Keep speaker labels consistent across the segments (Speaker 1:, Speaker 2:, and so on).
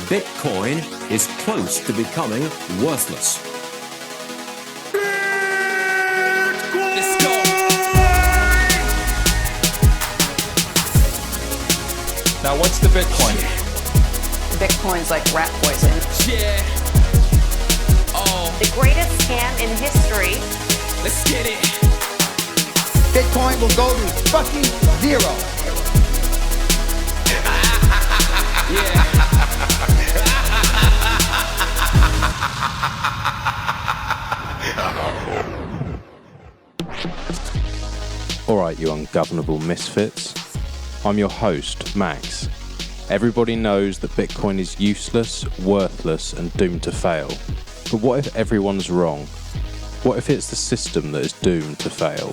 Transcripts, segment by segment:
Speaker 1: Bitcoin is close to becoming worthless.
Speaker 2: Let's go. Now, what's the Bitcoin?
Speaker 3: Bitcoin's like rat poison.
Speaker 2: Yeah. Oh,
Speaker 3: The greatest scam in history.
Speaker 2: let's get it.
Speaker 4: Bitcoin will go to fucking zero.
Speaker 2: Yeah.
Speaker 5: Alright, you ungovernable misfits. I'm your host, Max. Everybody knows that Bitcoin is useless, worthless, and doomed to fail. But what if everyone's wrong? What if it's the system that is doomed to fail?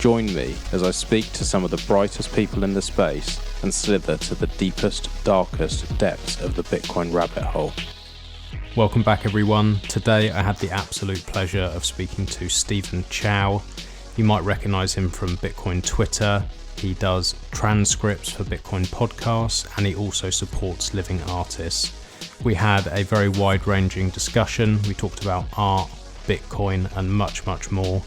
Speaker 5: Join me as I speak to some of the brightest people in the space and slither to the deepest, darkest depths of the Bitcoin rabbit hole. Welcome back, everyone. Today I had the absolute pleasure of speaking to Stephen Chow. You might recognize him from Bitcoin Twitter. He does transcripts for Bitcoin podcasts, and he also supports living artists. We had a very wide-ranging discussion. We talked about art, Bitcoin, and much, much more.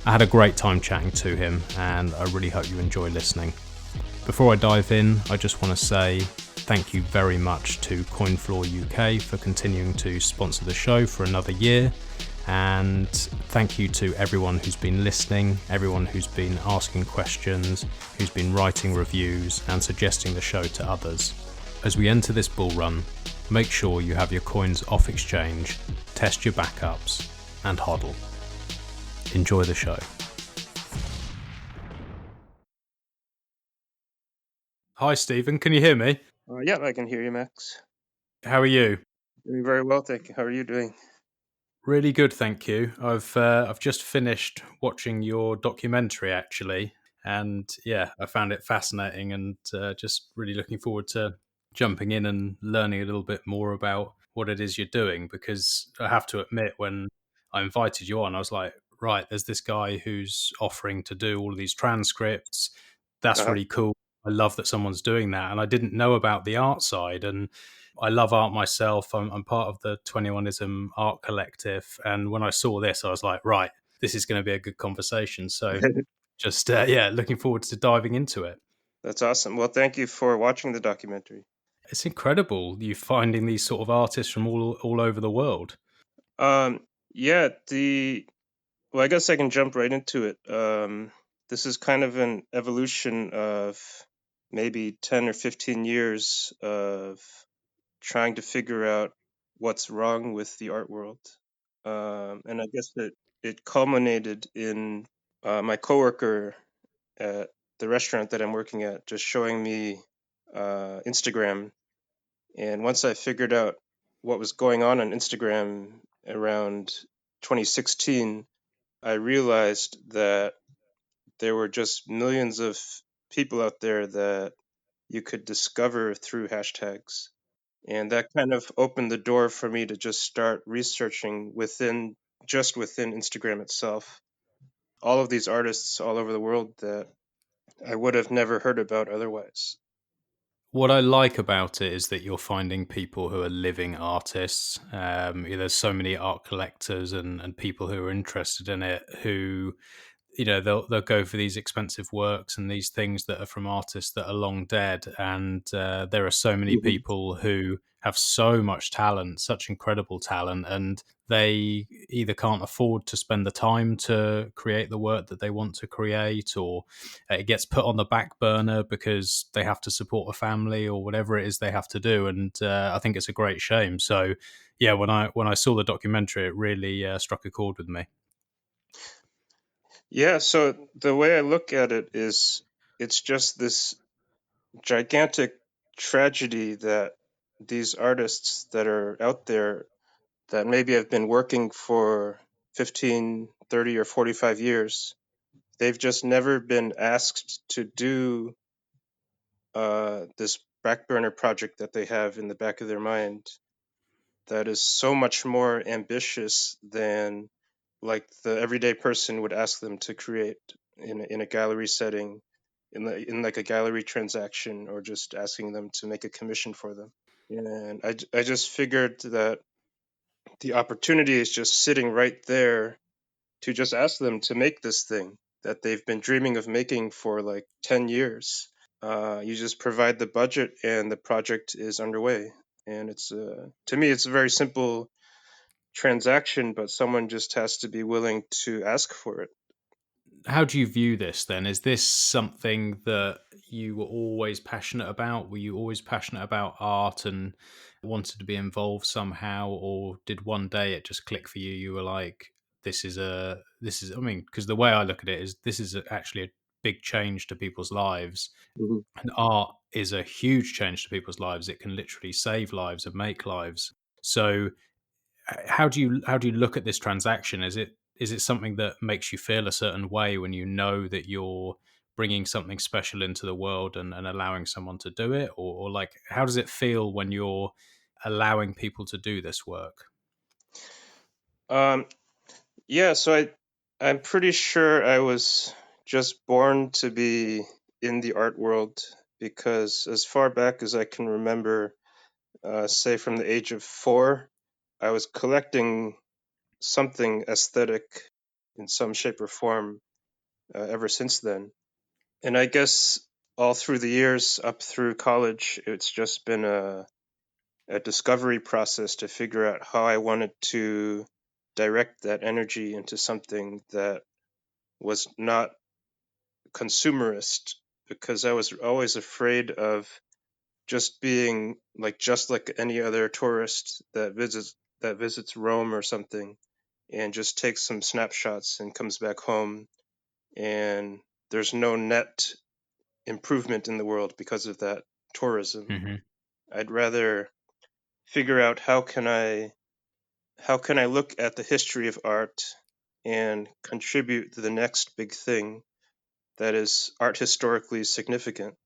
Speaker 5: I had a great time chatting to him, and I really hope you enjoy listening. Before I dive in, I just want to say thank you very much to CoinFloor UK for continuing to sponsor the show for another year. And thank you to everyone who's been listening, everyone who's been asking questions, who's been writing reviews and suggesting the show to others. As we enter this bull run, make sure you have your coins off exchange, test your backups, and hodl. Enjoy the show. Hi Stephen, can you hear me?
Speaker 6: Yeah, I can hear you, Max.
Speaker 5: How are you?
Speaker 6: Doing very well, thank you. How are you doing?
Speaker 5: Really good, thank you. I've just finished watching your documentary actually, and yeah, I found it fascinating, and just really looking forward to jumping in and learning a little bit more about what it is you're doing. Because I have to admit, when I invited you on, I was like, right, there's this guy who's offering to do all of these transcripts. That's really cool. I love that someone's doing that, and I didn't know about the art side. And I love art myself. I'm part of the 21ism art collective. And when I saw this, I was like, right, this is going to be a good conversation. So just, looking forward to diving into it.
Speaker 6: That's awesome. Well, thank you for watching the documentary.
Speaker 5: It's incredible you finding these sort of artists from all over the world.
Speaker 6: Yeah, well, I guess I can jump right into it. This is kind of an evolution of maybe 10 or 15 years of trying to figure out what's wrong with the art world. And I guess that it culminated in my coworker at the restaurant that I'm working at just showing me Instagram. And once I figured out what was going on Instagram around 2016, I realized that there were just millions of people out there that you could discover through hashtags. And that kind of opened the door for me to just start researching within Instagram itself, all of these artists all over the world that I would have never heard about otherwise.
Speaker 5: What I like about it is that you're finding people who are living artists. There's so many art collectors and people who are interested in it who, they'll go for these expensive works and these things that are from artists that are long dead. And there are so many people who have so much talent, such incredible talent, and they either can't afford to spend the time to create the work that they want to create, or it gets put on the back burner because they have to support a family or whatever it is they have to do. And I think it's a great shame. So yeah, when I saw the documentary, it really struck a chord with me.
Speaker 6: Yeah, so the way I look at it is it's just this gigantic tragedy that these artists that are out there that maybe have been working for 15, 30, or 45 years, they've just never been asked to do this back burner project that they have in the back of their mind that is so much more ambitious than like the everyday person would ask them to create in a gallery setting, in like a gallery transaction, or just asking them to make a commission for them. And I just figured that the opportunity is just sitting right there to just ask them to make this thing that they've been dreaming of making for like 10 years. You just provide the budget and the project is underway. And it's to me, it's a very simple transaction, but someone just has to be willing to ask for it.
Speaker 5: How do you view this then? Is this something that you were always passionate about? Were you always passionate about art and wanted to be involved somehow, or did one day it just click for you? You were like, I mean, because the way I look at it is this is actually a big change to people's lives.
Speaker 6: Mhm.
Speaker 5: And art is a huge change to people's lives. It can literally save lives and make lives. So how do you look at this transaction? Is it something that makes you feel a certain way when you know that you're bringing something special into the world and allowing someone to do it, or like how does it feel when you're allowing people to do this work?
Speaker 6: Um, yeah, so I'm pretty sure I was just born to be in the art world because as far back as I can remember, say from the age of 4, I was collecting something aesthetic in some shape or form ever since then. And I guess all through the years up through college, it's just been a discovery process to figure out how I wanted to direct that energy into something that was not consumerist, because I was always afraid of just like any other tourist that visits Rome or something and just takes some snapshots and comes back home, and there's no net improvement in the world because of that tourism.
Speaker 5: Hmm.
Speaker 6: I'd rather figure out how can I look at the history of art and contribute to the next big thing that is art historically significant.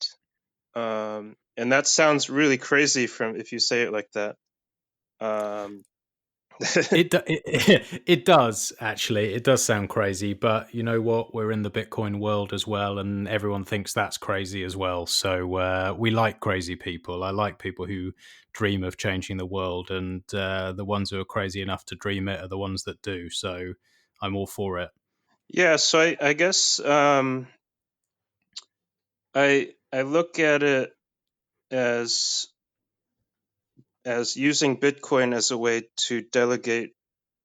Speaker 6: And that sounds really crazy from if you say it like that. Um,
Speaker 5: It does actually. It does sound crazy, but you know what? We're in the Bitcoin world as well, and everyone thinks that's crazy as well. So we like crazy people. I like people who dream of changing the world, and the ones who are crazy enough to dream it are the ones that do. So I'm all for it.
Speaker 6: yeah, so I guess I look at it as using Bitcoin as a way to delegate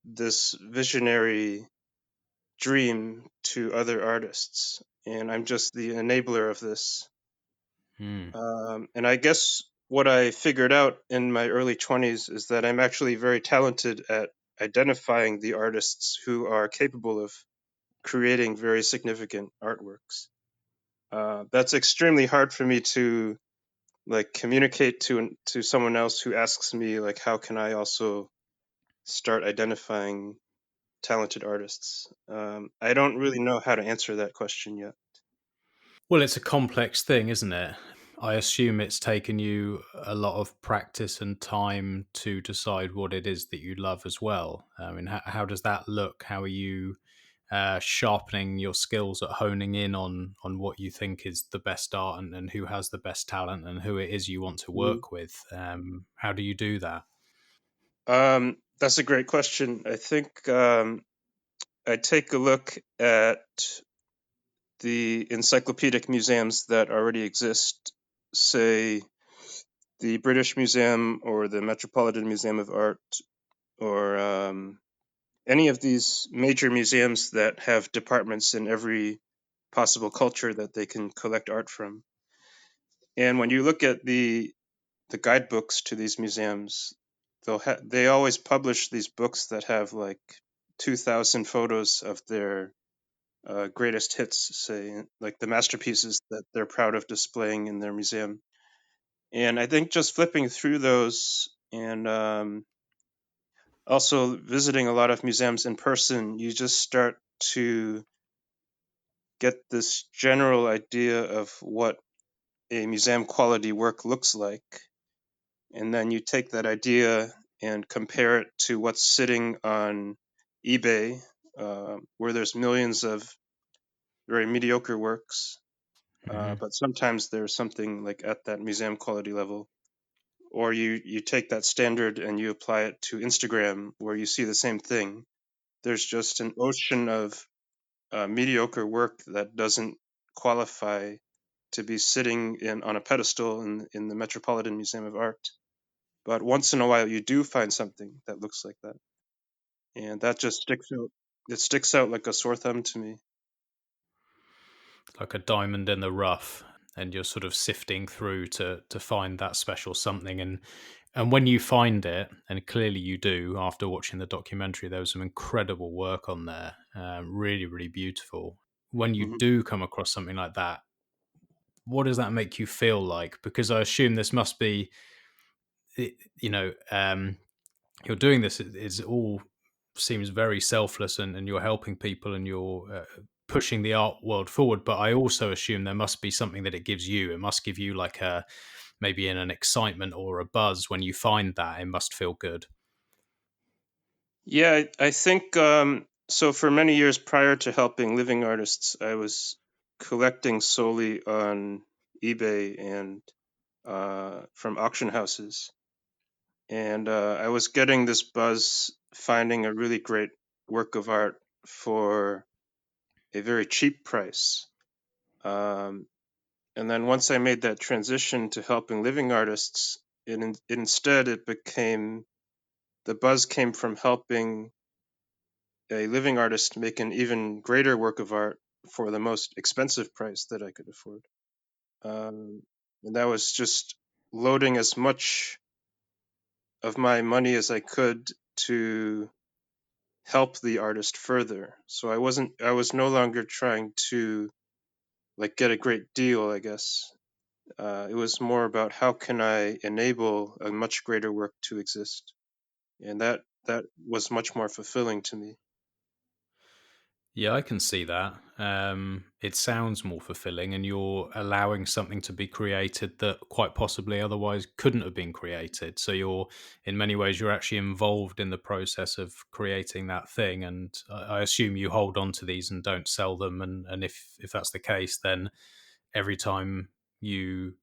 Speaker 6: this visionary dream to other artists, and I'm just the enabler of this.
Speaker 5: Hmm.
Speaker 6: And I guess what I figured out in my early 20s is that I'm actually very talented at identifying the artists who are capable of creating very significant artworks. That's extremely hard for me to like communicate to someone else who asks me like how can I also start identifying talented artists. I don't really know how to answer that question yet.
Speaker 5: Well, it's a complex thing, isn't it? I assume it's taken you a lot of practice and time to decide what it is that you love as well. I mean, how does that look? How are you sharpening your skills at honing in on what you think is the best art and who has the best talent and who it is you want to
Speaker 6: Mhm.
Speaker 5: work with? How do you do that?
Speaker 6: That's a great question. I think I take a look at the encyclopedic museums that already exist, say the British Museum or the Metropolitan Museum of Art, or any of these major museums that have departments in every possible culture that they can collect art from. And when you look at the guidebooks to these museums, they always publish these books that have like 2,000 photos of their greatest hits, say, like the masterpieces that they're proud of displaying in their museum. And I think just flipping through those and also visiting a lot of museums in person, you just start to get this general idea of what a museum quality work looks like. And then you take that idea and compare it to what's sitting on eBay, where there's millions of very mediocre works.
Speaker 5: Hmm.
Speaker 6: But sometimes there's something like at that museum quality level, or you take that standard and you apply it to Instagram, where you see the same thing. There's just an ocean of mediocre work that doesn't qualify to be sitting on a pedestal in the Metropolitan Museum of Art. But once in a while, you do find something that looks like that, and that just sticks out. It sticks out like a sore thumb to me.
Speaker 7: Like a diamond in the rough, and you're sort of sifting through to find that special something. And when you find it, and clearly you do, after watching the documentary, there was some incredible work on there, really, really beautiful. When you
Speaker 6: Mhm.
Speaker 7: do come across something like that, what does that make you feel like? Because I assume this must be, you know, you're doing this, it's all seems very selfless, and you're helping people, and you're pushing the art world forward. But I also assume there must be something that it gives you. It must give you like a maybe in an excitement or a buzz when you find that. It must feel good.
Speaker 6: Yeah, I think so. For many years prior to helping living artists, I was collecting solely on eBay and from auction houses. And I was getting this buzz finding a really great work of art for a very cheap price. Um, and then once I made that transition to helping living artists, instead it became the buzz came from helping a living artist make an even greater work of art for the most expensive price that I could afford. And that was just loading as much of my money as I could to help the artist further. So I was no longer trying to like get a great deal, I guess. It was more about how can I enable a much greater work to exist. And that was much more fulfilling to me.
Speaker 7: Yeah, I can see that. It sounds more fulfilling, and you're allowing something to be created that quite possibly otherwise couldn't have been created. So you're, in many ways, you're actually involved in the process of creating that thing. And I assume you hold on to these and don't sell them. And if that's the case, then every time you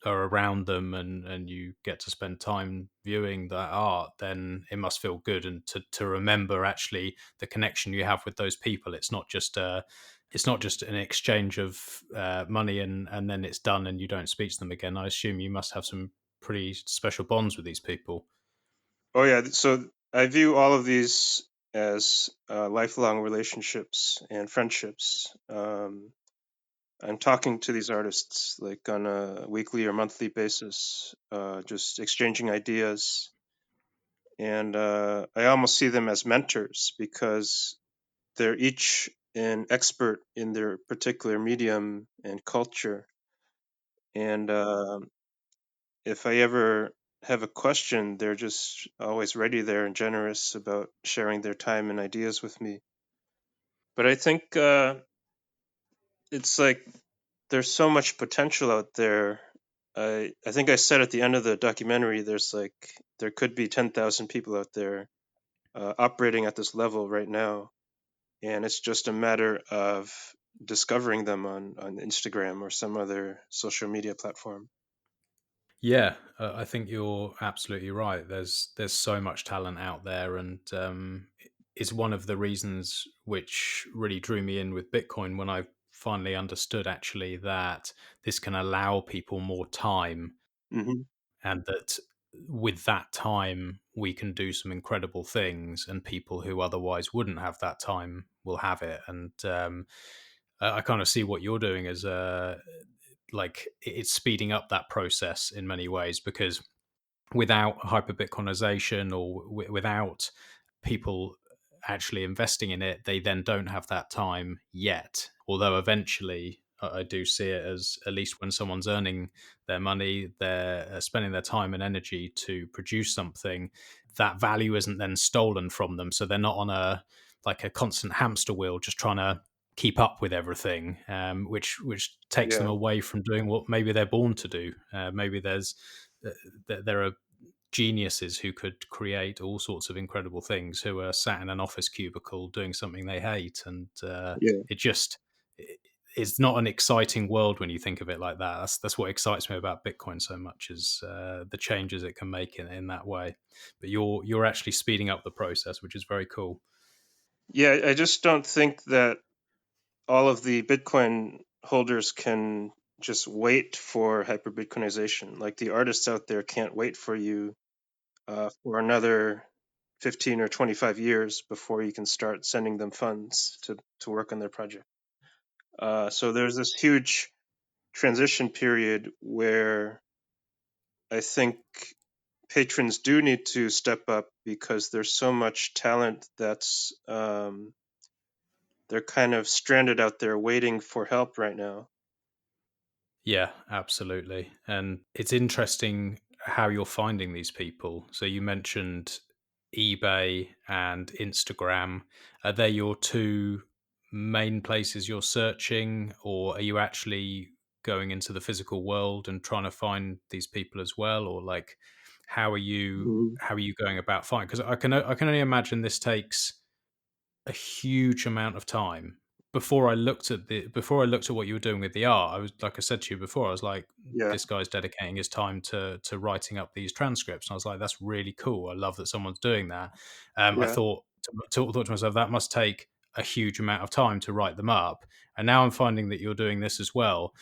Speaker 7: are around them, and you get to spend time viewing that art, then it must feel good, and to remember actually the connection you have with those people. It's not just an exchange of money, and then it's done and you don't speak to them again. I assume you must have some pretty special bonds with these people.
Speaker 6: Oh yeah, so I view all of these as lifelong relationships and friendships. I'm talking to these artists like on a weekly or monthly basis, just exchanging ideas. And I almost see them as mentors because they're each an expert in their particular medium and culture. And if I ever have a question, they're just always ready there and generous about sharing their time and ideas with me. But I think it's like there's so much potential out there. I think I said at the end of the documentary, there could be 10,000 people out there operating at this level right now, and it's just a matter of discovering them on Instagram or some other social media platform.
Speaker 7: Yeah, I think you're absolutely right. There's so much talent out there, and it's one of the reasons which really drew me in with Bitcoin when I finally understood actually that this can allow people more time,
Speaker 6: Hmm.
Speaker 7: and that with that time we can do some incredible things, and people who otherwise wouldn't have that time will have it. And I kind of see what you're doing as like it's speeding up that process in many ways, because without hyper Bitcoinization, or without people actually investing in it, they then don't have that time yet. Although eventually, I do see it as, at least when someone's earning their money, they're spending their time and energy to produce something, that value isn't then stolen from them. So they're not on a like a constant hamster wheel, just trying to keep up with everything, which takes them
Speaker 6: Yeah,
Speaker 7: away from doing what maybe they're born to do. Maybe there are geniuses who could create all sorts of incredible things, who are sat in an office cubicle doing something they hate, and
Speaker 6: yeah,
Speaker 7: it just it's not an exciting world when you think of it like that. That's what excites me about Bitcoin so much, is the changes it can make in that way. But you're actually speeding up the process, which is very cool.
Speaker 6: Yeah, I just don't think that all of the Bitcoin holders can just wait for hyper Bitcoinization. Like the artists out there can't wait for you for another 15 or 25 years before you can start sending them funds to work on their project. So there's this huge transition period where I think patrons do need to step up because there's so much talent that's they're kind of stranded out there waiting for help right now.
Speaker 7: Yeah, absolutely. And it's interesting how you're finding these people. So you mentioned eBay and Instagram. Are they your two main places you're searching, or are you actually going into the physical world and trying to find these people as well? Or like,
Speaker 6: Mhm.
Speaker 7: how are you going about finding? Because I can only imagine this takes a huge amount of time. Before I looked at what you were doing with the art, I was, like I said to you before, I was like,
Speaker 6: Yeah,
Speaker 7: this guy's dedicating his time to writing up these transcripts, and I was like, that's really cool. I love that someone's doing that. I
Speaker 6: yeah.
Speaker 7: thought to myself, that must take a huge amount of time to write them up, and now I'm finding that you're doing this as well.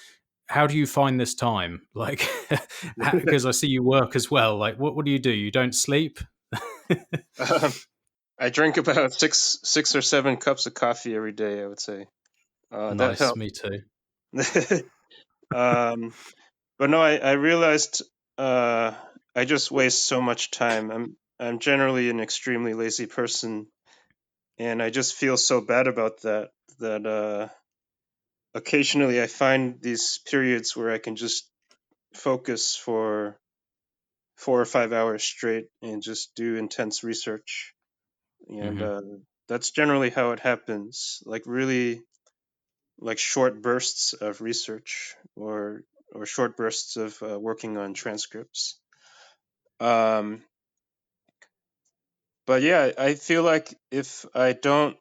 Speaker 7: How do you find this time? Like, because I see you work as well. Like, what do? You don't sleep?
Speaker 6: Um, I drink about six or seven cups of coffee every day, I would say. That
Speaker 7: Nice,
Speaker 6: helps.
Speaker 7: me too.
Speaker 6: um, but no, I realized uh, I just waste so much time. I'm generally an extremely lazy person, and I just feel so bad about that. That occasionally I find these periods where I can just focus for 4 or 5 hours straight and just do intense research, and
Speaker 7: Hmm.
Speaker 6: that's generally how it happens. Like really, like short bursts of research or short bursts of working on transcripts. Um, but yeah, I feel like if I don't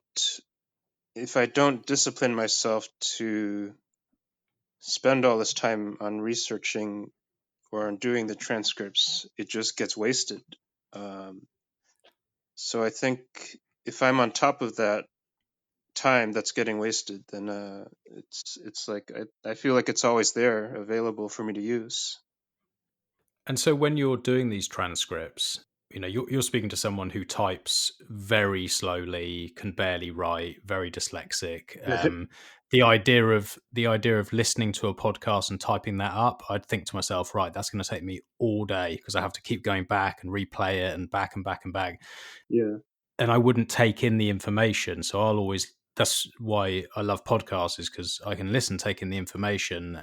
Speaker 6: discipline myself to spend all this time on researching or on doing the transcripts, it just gets wasted. Um, so I think if I'm on top of that time that's getting wasted, then it's like I feel like it's always there available for me to use.
Speaker 7: And so when you're doing these transcripts, you're speaking to someone who types very slowly, can barely write, very dyslexic. The idea of listening to a podcast and typing that up, I'd think to myself, right, that's going to take me all day because I have to keep going back and replay it and back and back and back,
Speaker 6: Yeah,
Speaker 7: and I wouldn't take in the information. So I'll always. That's why I love podcasts, is because I can listen, take in the information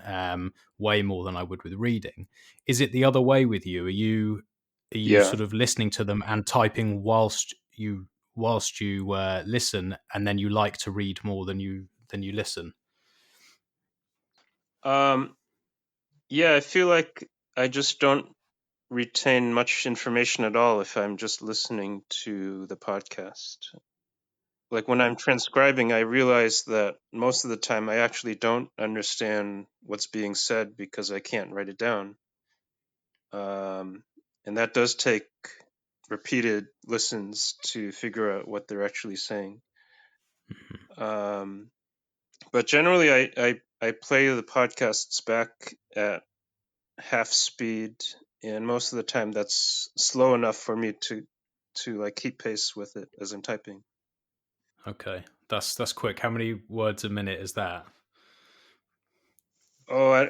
Speaker 7: way more than I would with reading. Is it the other way with you? Are you
Speaker 6: yeah.
Speaker 7: sort of listening to them and typing whilst you listen, and then you like to read more than you listen?
Speaker 6: Um, yeah, I feel like I just don't retain much information at all if I'm just listening to the podcast. Like when I'm transcribing, I realize that most of the time I actually don't understand what's being said because I can't write it down. Um, and that does take repeated listens to figure out what they're actually saying. Um, but generally, I play the podcasts back at half speed, and most of the time that's slow enough for me to like keep pace with it as I'm typing.
Speaker 7: Okay, that's quick. How many words a minute is that?
Speaker 6: Oh,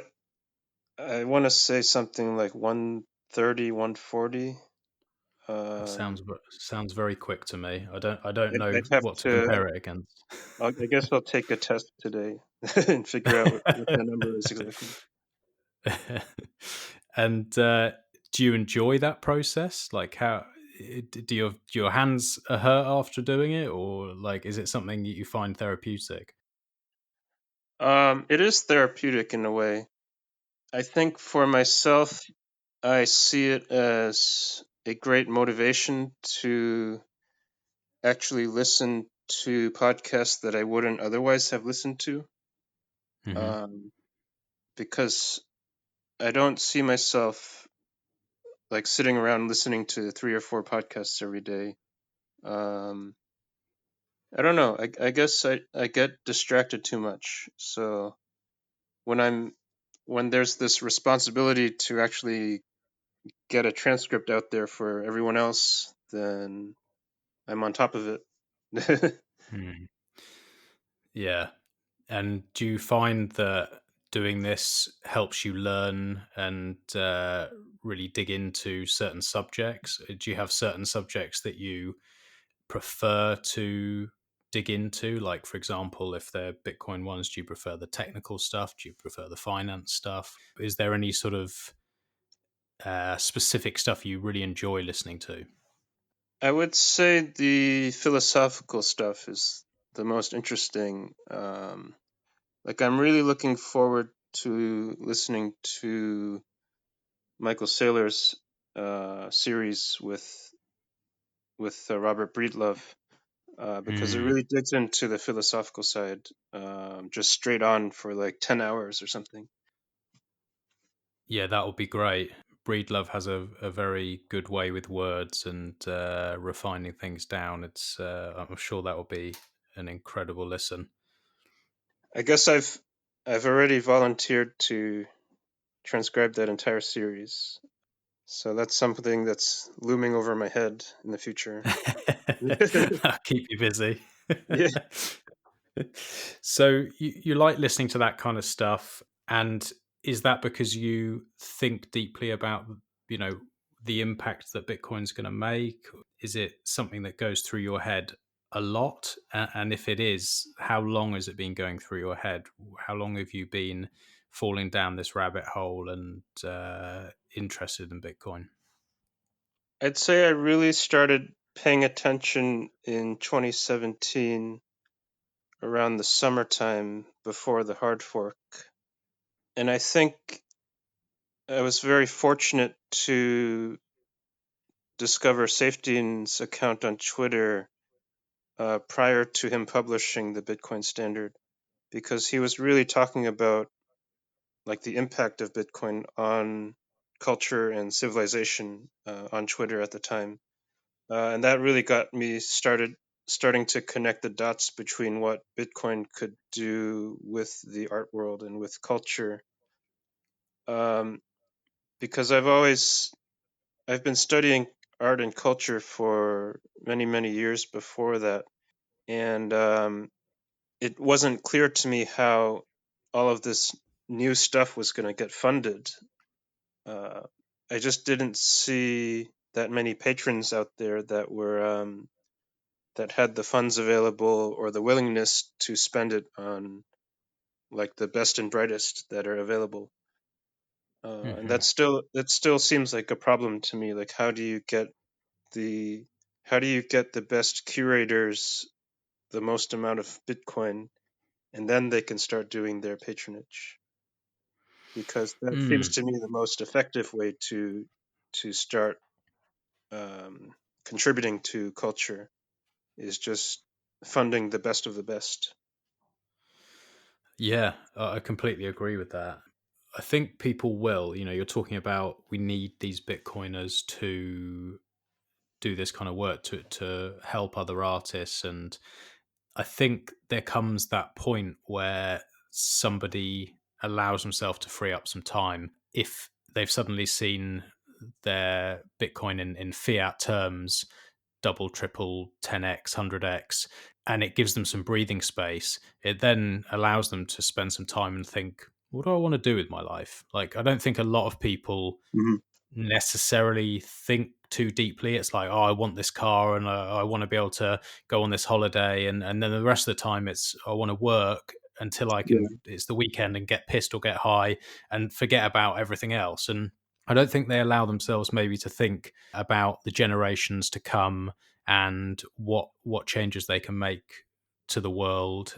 Speaker 6: I want to say something like 130, 140.
Speaker 7: That
Speaker 6: Um,
Speaker 7: sounds very quick to me. I don't know
Speaker 6: I'd have
Speaker 7: what to
Speaker 6: to.
Speaker 7: compare it against.
Speaker 6: I guess I'll take a test today and figure out what that number is exactly.
Speaker 7: And do you enjoy that process? Like, how do your hands hurt after doing it, or like is it something that you find therapeutic?
Speaker 6: It is therapeutic in a way. I think for myself, I see it as a great motivation to actually listen to podcasts that I wouldn't otherwise have listened to. because I don't see myself like sitting around listening to 3 or 4 podcasts every day. I don't know. I guess I get distracted too much. So when there's this responsibility to actually get a transcript out there for everyone else, then I'm on top of it.
Speaker 7: Hmm. Yeah. And do you find that doing this helps you learn and really dig into certain subjects? Do you have certain subjects that you prefer to dig into? Like, for example, if they're Bitcoin ones, do you prefer the technical stuff? Do you prefer the finance stuff? Is there any sort of specific stuff you really enjoy listening to?
Speaker 6: I would say the philosophical stuff is the most interesting. Like I'm really looking forward to listening to Michael Saylor's series with Robert Breedlove, because it
Speaker 7: Hmm.
Speaker 6: really digs into the philosophical side, just straight on for like 10 hours or something.
Speaker 7: Yeah, that would be great. Breedlove has a very good way with words and refining things down. I'm sure that will be an incredible listen.
Speaker 6: I guess I've already volunteered to transcribe that entire series, so that's something that's looming over my head in the future.
Speaker 7: I'll keep you busy.
Speaker 6: Yeah.
Speaker 7: So you like listening to that kind of stuff, and is that because you think deeply about, you know, the impact that Bitcoin's going to make? Is it something that goes through your head a lot? And if it is, how long has it been going through your head? How long have you been falling down this rabbit hole and interested in Bitcoin?
Speaker 6: I'd say I really started paying attention in 2017 around the summertime before the hard fork. And I think I was very fortunate to discover Safety's account on Twitter prior to him publishing the Bitcoin Standard, because he was really talking about like the impact of Bitcoin on culture and civilization on Twitter at the time. And that really got me starting to connect the dots between what Bitcoin could do with the art world and with culture. Um, because I've been studying art and culture for many years before that, and it wasn't clear to me how all of this new stuff was going to get funded. Uh, I just didn't see that many patrons out there that had the funds available or the willingness to spend it on like the best and brightest that are available. And
Speaker 7: Hmm.
Speaker 6: that still seems like a problem to me. Like the how do you get the best curators the most amount of Bitcoin, and then they can start doing their patronage? Because that seems
Speaker 7: Mm.
Speaker 6: to me the most effective way to start contributing to culture, is just funding the best of the best.
Speaker 7: Yeah, I completely agree with that. I think people will, you're talking about we need these Bitcoiners to do this kind of work to help other artists. And I think there comes that point where somebody allows themselves to free up some time if they've suddenly seen their Bitcoin in fiat terms double, triple, 10x, 100x, and it gives them some breathing space. It then allows them to spend some time and think, what do I want to do with my life? Like, I don't think a lot of people
Speaker 6: Mhm.
Speaker 7: necessarily think too deeply. It's like, oh, I want this car and I want to be able to go on this holiday. And then the rest of the time it's, I want to work until I can,
Speaker 6: Yeah.
Speaker 7: it's the weekend and get pissed or get high and forget about everything else. And I don't think they allow themselves maybe to think about the generations to come and what changes they can make to the world.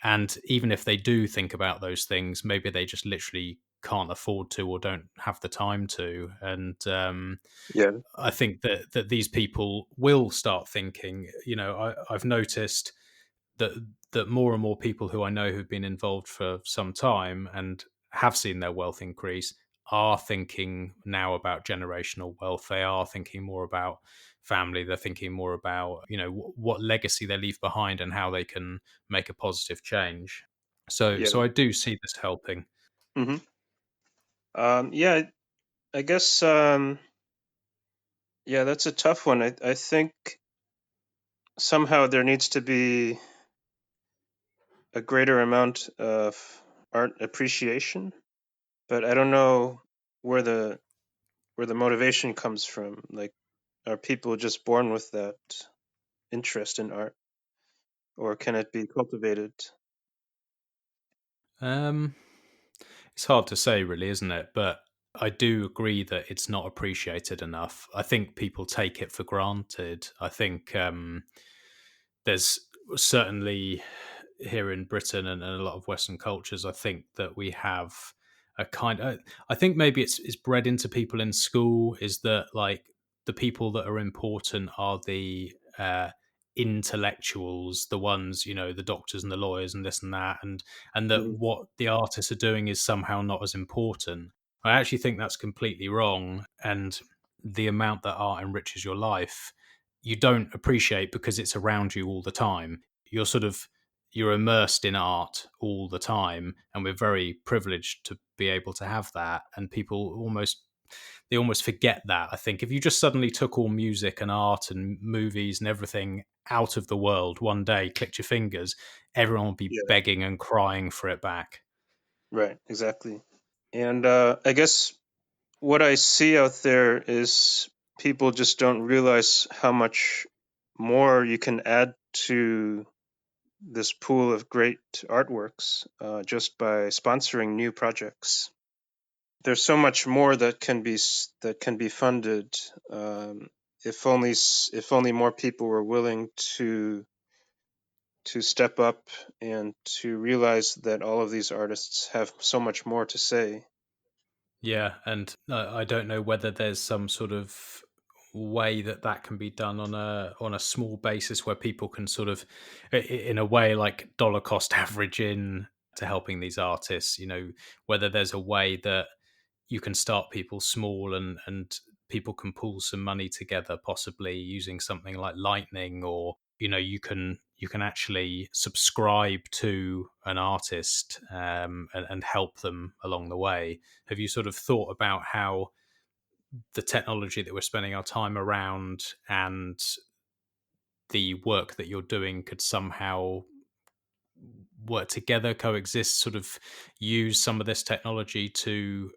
Speaker 7: And even if they do think about those things, maybe they just literally can't afford to or don't have the time to. And
Speaker 6: Yeah.
Speaker 7: I think that these people will start thinking. I've noticed that more and more people who I know who've been involved for some time and have seen their wealth increase are thinking now about generational wealth. They are thinking more about family. They're thinking more about, what legacy they leave behind and how they can make a positive change.
Speaker 6: Yeah.
Speaker 7: So I do see this helping.
Speaker 6: hmm Yeah, I guess. Yeah, that's a tough one. I think somehow there needs to be a greater amount of art appreciation, but I don't know where the motivation comes from. Like, are people just born with that interest in art, or can it be cultivated?
Speaker 7: Um, it's hard to say, really, isn't it? But I do agree that it's not appreciated enough. I think people take it for granted. I think there's certainly here in Britain and a lot of Western cultures, I think that we have a kind of, I think maybe it's bred into people in school is that like the people that are important are the intellectuals, the ones, the doctors and the lawyers and this and that, and that
Speaker 6: Mhm.
Speaker 7: what the artists are doing is somehow not as important. I actually think that's completely wrong. And the amount that art enriches your life, you don't appreciate because it's around you all the time. You're sort of you're immersed in art all the time, and we're very privileged to be able to have that. And people almost forget that. I think if you just suddenly took all music and art and movies and everything out of the world one day, clicked your fingers, everyone would be
Speaker 6: Yeah,
Speaker 7: begging and crying for it back.
Speaker 6: right, exactly. And I guess what I see out there is people just don't realize how much more you can add to this pool of great artworks just by sponsoring new projects. There's so much more that can be funded if only more people were willing to step up and to realize that all of these artists have so much more to say.
Speaker 7: Yeah, and I don't know whether there's some sort of way that that can be done on a small basis where people can sort of, in a way, like dollar cost average in to helping these artists. Whether there's a way that you can start people small and people can pool some money together, possibly using something like Lightning, or you can actually subscribe to an artist and help them along the way. Have you sort of thought about how the technology that we're spending our time around and the work that you're doing could somehow work together, coexist, sort of use some of this technology to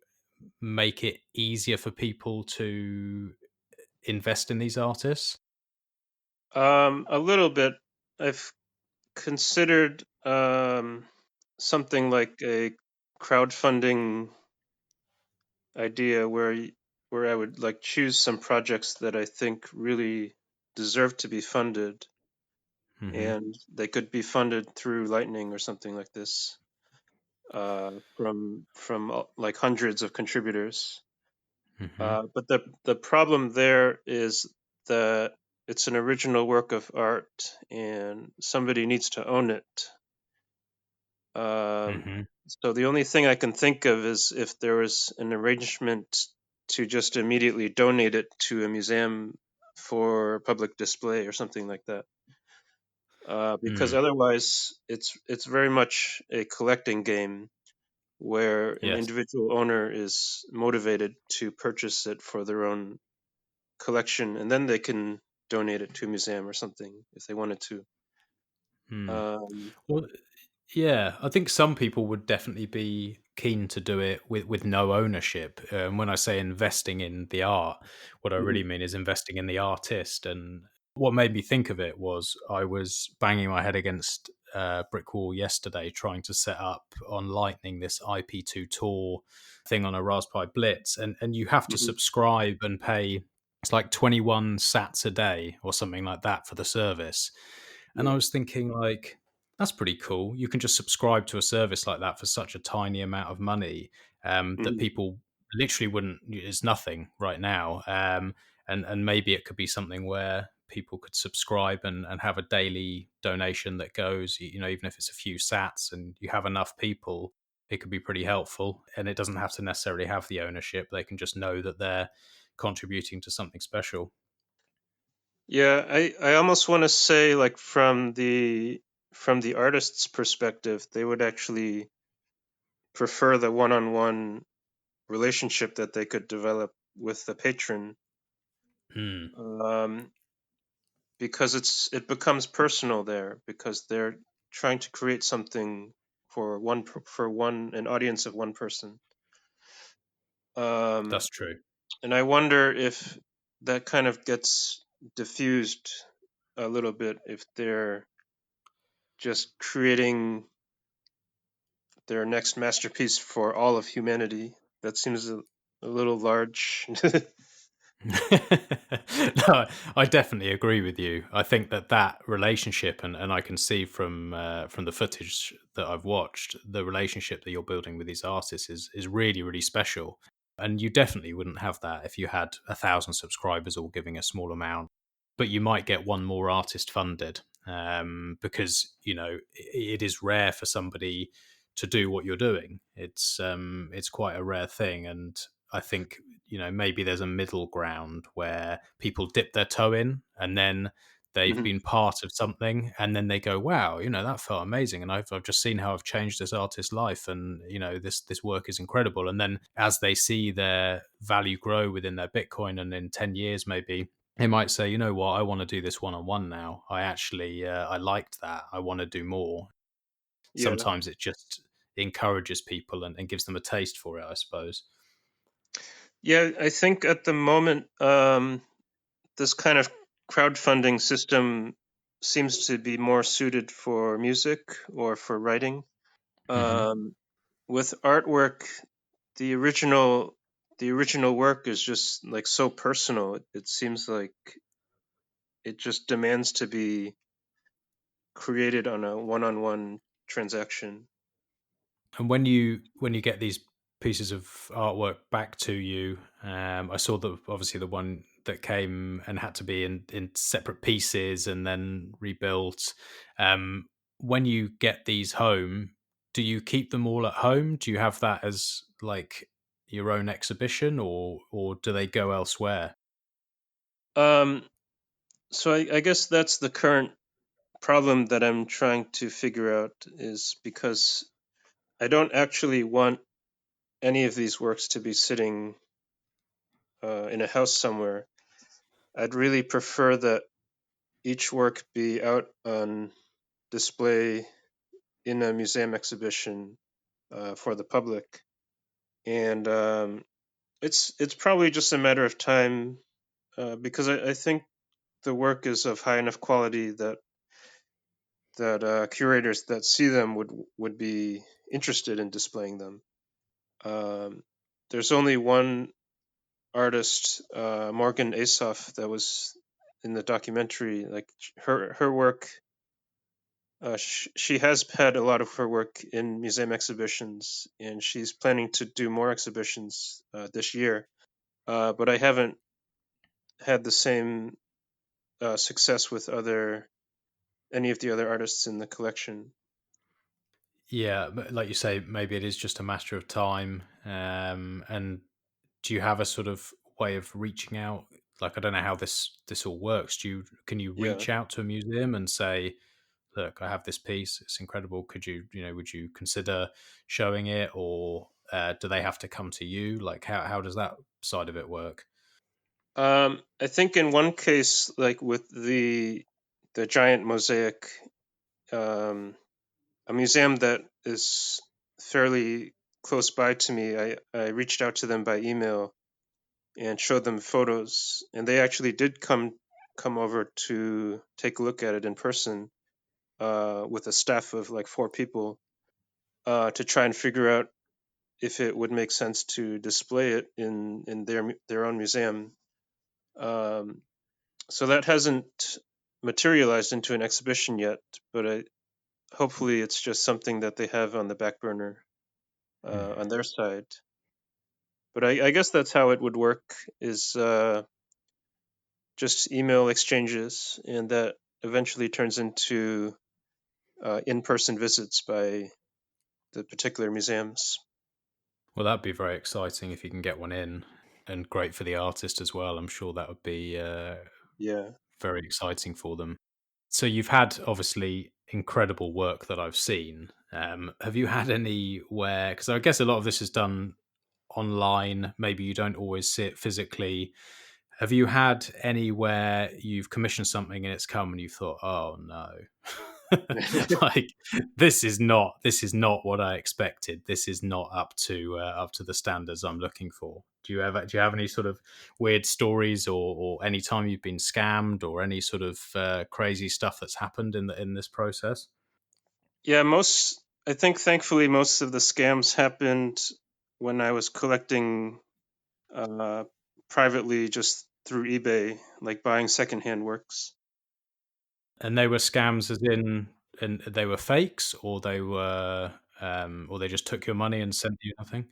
Speaker 7: make it easier for people to invest in these artists?
Speaker 6: A little bit. I've considered something like a crowdfunding idea where I would like choose some projects that I think really deserve to be funded,
Speaker 7: Hmm.
Speaker 6: and they could be funded through Lightning or something like this, from like hundreds of contributors.
Speaker 7: Hmm.
Speaker 6: But the problem there is that it's an original work of art, and somebody needs to own it. Um,
Speaker 7: Hmm.
Speaker 6: so the only thing I can think of is if there was an arrangement to just immediately donate it to a museum for public display or something like that. Because
Speaker 7: Mm.
Speaker 6: otherwise, it's very much a collecting game where an
Speaker 7: Yes.
Speaker 6: individual owner is motivated to purchase it for their own collection, and then they can donate it to a museum or something if they wanted to.
Speaker 7: Mm.
Speaker 6: Um,
Speaker 7: Well, yeah, I think some people would definitely be keen to do it with no ownership. When I say investing in the art, what I really
Speaker 6: mhm,
Speaker 7: mean is investing in the artist. And what made me think of it was I was banging my head against a brick wall yesterday trying to set up on Lightning this IP2 Tour thing on a Raspberry Blitz. And you have to
Speaker 6: mhm,
Speaker 7: subscribe and pay, it's like 21 sats a day or something like that for the service. And I
Speaker 6: yeah,
Speaker 7: was thinking, like, that's pretty cool. You can just subscribe to a service like that for such a tiny amount of money that
Speaker 6: mhm,
Speaker 7: people literally wouldn't. It's nothing right now, and maybe it could be something where people could subscribe and have a daily donation that goes, even if it's a few sats and you have enough people, it could be pretty helpful. And it doesn't have to necessarily have the ownership. They can just know that they're contributing to something special.
Speaker 6: Yeah, I almost want to say, like, from the artist's perspective, they would actually prefer the one-on-one relationship that they could develop with the patron, because it becomes personal there, because they're trying to create something for an audience of one person.
Speaker 7: That's true.
Speaker 6: And I wonder if that kind of gets diffused a little bit if they're just creating their next masterpiece for all of humanity. That seems a little large.
Speaker 7: No, I definitely agree with you. I think that relationship, and I can see from the footage that I've watched, the relationship that you're building with these artists is really, really special. And you definitely wouldn't have that if you had 1,000 subscribers all giving a small amount. But you might get one more artist funded, because it is rare for somebody to do what you're doing. It's quite a rare thing, and I think maybe there's a middle ground where people dip their toe in and then they've
Speaker 6: Mhm.
Speaker 7: been part of something and then they go, wow, that felt amazing, and I've just seen how I've changed this artist's life, and this work is incredible. And then as they see their value grow within their Bitcoin, and in 10 years maybe they might say, you know what, I want to do this one-on-one now. I actually I liked that, I want to do more.
Speaker 6: Yeah.
Speaker 7: Sometimes it just encourages people and gives them a taste for it, I suppose.
Speaker 6: Yeah, I think at the moment, this kind of crowdfunding system seems to be more suited for music or for writing.
Speaker 7: Hmm.
Speaker 6: With artwork, the original work is just like so personal. It seems like it just demands to be created on a one-on-one transaction.
Speaker 7: And when you get these pieces of artwork back to you, I saw that obviously the one that came and had to be in separate pieces and then rebuilt. Um, when you get these home, do you keep them all at home? Do you have that as like your own exhibition, or do they go elsewhere?
Speaker 6: Um, so I guess that's the current problem that I'm trying to figure out, is because I don't actually want any of these works to be sitting in a house somewhere. I'd really prefer that each work be out on display in a museum exhibition for the public, and it's probably just a matter of time, because I think the work is of high enough quality that curators that see them would be interested in displaying them. Um, there's only one artist, Morgan Asoff, that was in the documentary. Like, her work, she has had a lot of her work in museum exhibitions, and she's planning to do more exhibitions this year. But I haven't had the same success with any of the other artists in the collection.
Speaker 7: Yeah, but like you say, maybe it is just a matter of time. And do you have a sort of way of reaching out? Like, I don't know how this all works. Can you
Speaker 6: Yeah.
Speaker 7: reach out to a museum and say, "Look, I have this piece. It's incredible. Could would you consider showing it?" Or do they have to come to you? Like, how does that side of it work?
Speaker 6: I think in one case, like with the giant mosaic, um, a museum that is fairly close by to me, I reached out to them by email and showed them photos, and they actually did come over to take a look at it in person, with a staff of like 4 people, to try and figure out if it would make sense to display it in their own museum. Um, so that hasn't materialized into an exhibition yet, but hopefully it's just something that they have on the back burner on their side. But I guess that's how it would work, is just email exchanges, and that eventually turns into in-person visits by the particular museums.
Speaker 7: Well, that'd be very exciting if you can get one in, and great for the artist as well. I'm sure that would be
Speaker 6: Yeah.
Speaker 7: very exciting for them. So you've had obviously incredible work that I've seen. Have you had any where? Because I guess a lot of this is done online. Maybe you don't always see it physically. Have you had anywhere you've commissioned something and it's come and you thought, "Oh no, like this is not what I expected. This is not up to the standards I'm looking for." Do you have any sort of weird stories, or any time you've been scammed, or any sort of crazy stuff that's happened in this process?
Speaker 6: Yeah, I think thankfully most of the scams happened when I was collecting uh, privately just through eBay, like buying secondhand works.
Speaker 7: And they were scams, as in, and they were fakes, or they just took your money and sent you nothing.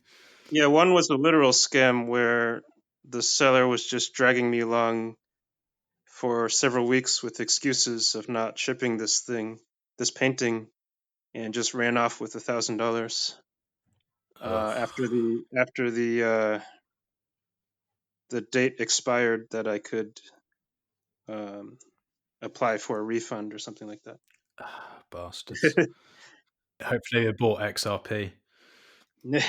Speaker 6: Yeah, one was a literal scam where the seller was just dragging me along for several weeks with excuses of not shipping this painting, and just ran off with $1,000
Speaker 7: Ugh.
Speaker 6: after the date expired that I could um, apply for a refund or something like that.
Speaker 7: Bastards. Hopefully they bought XRP.
Speaker 6: I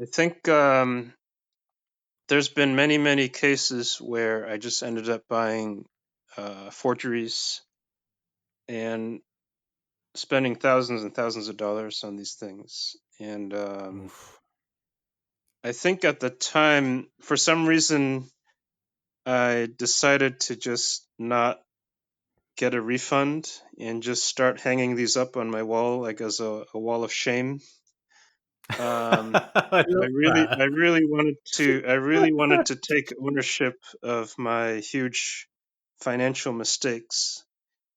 Speaker 6: think there's been many cases where I just ended up buying forgeries and spending thousands and thousands of dollars on these things. And
Speaker 7: Oof.
Speaker 6: I think at the time, for some reason, I decided to just not get a refund and just start hanging these up on my wall, like as a wall of shame.
Speaker 7: I love
Speaker 6: I
Speaker 7: that.
Speaker 6: really wanted to take ownership of my huge financial mistakes.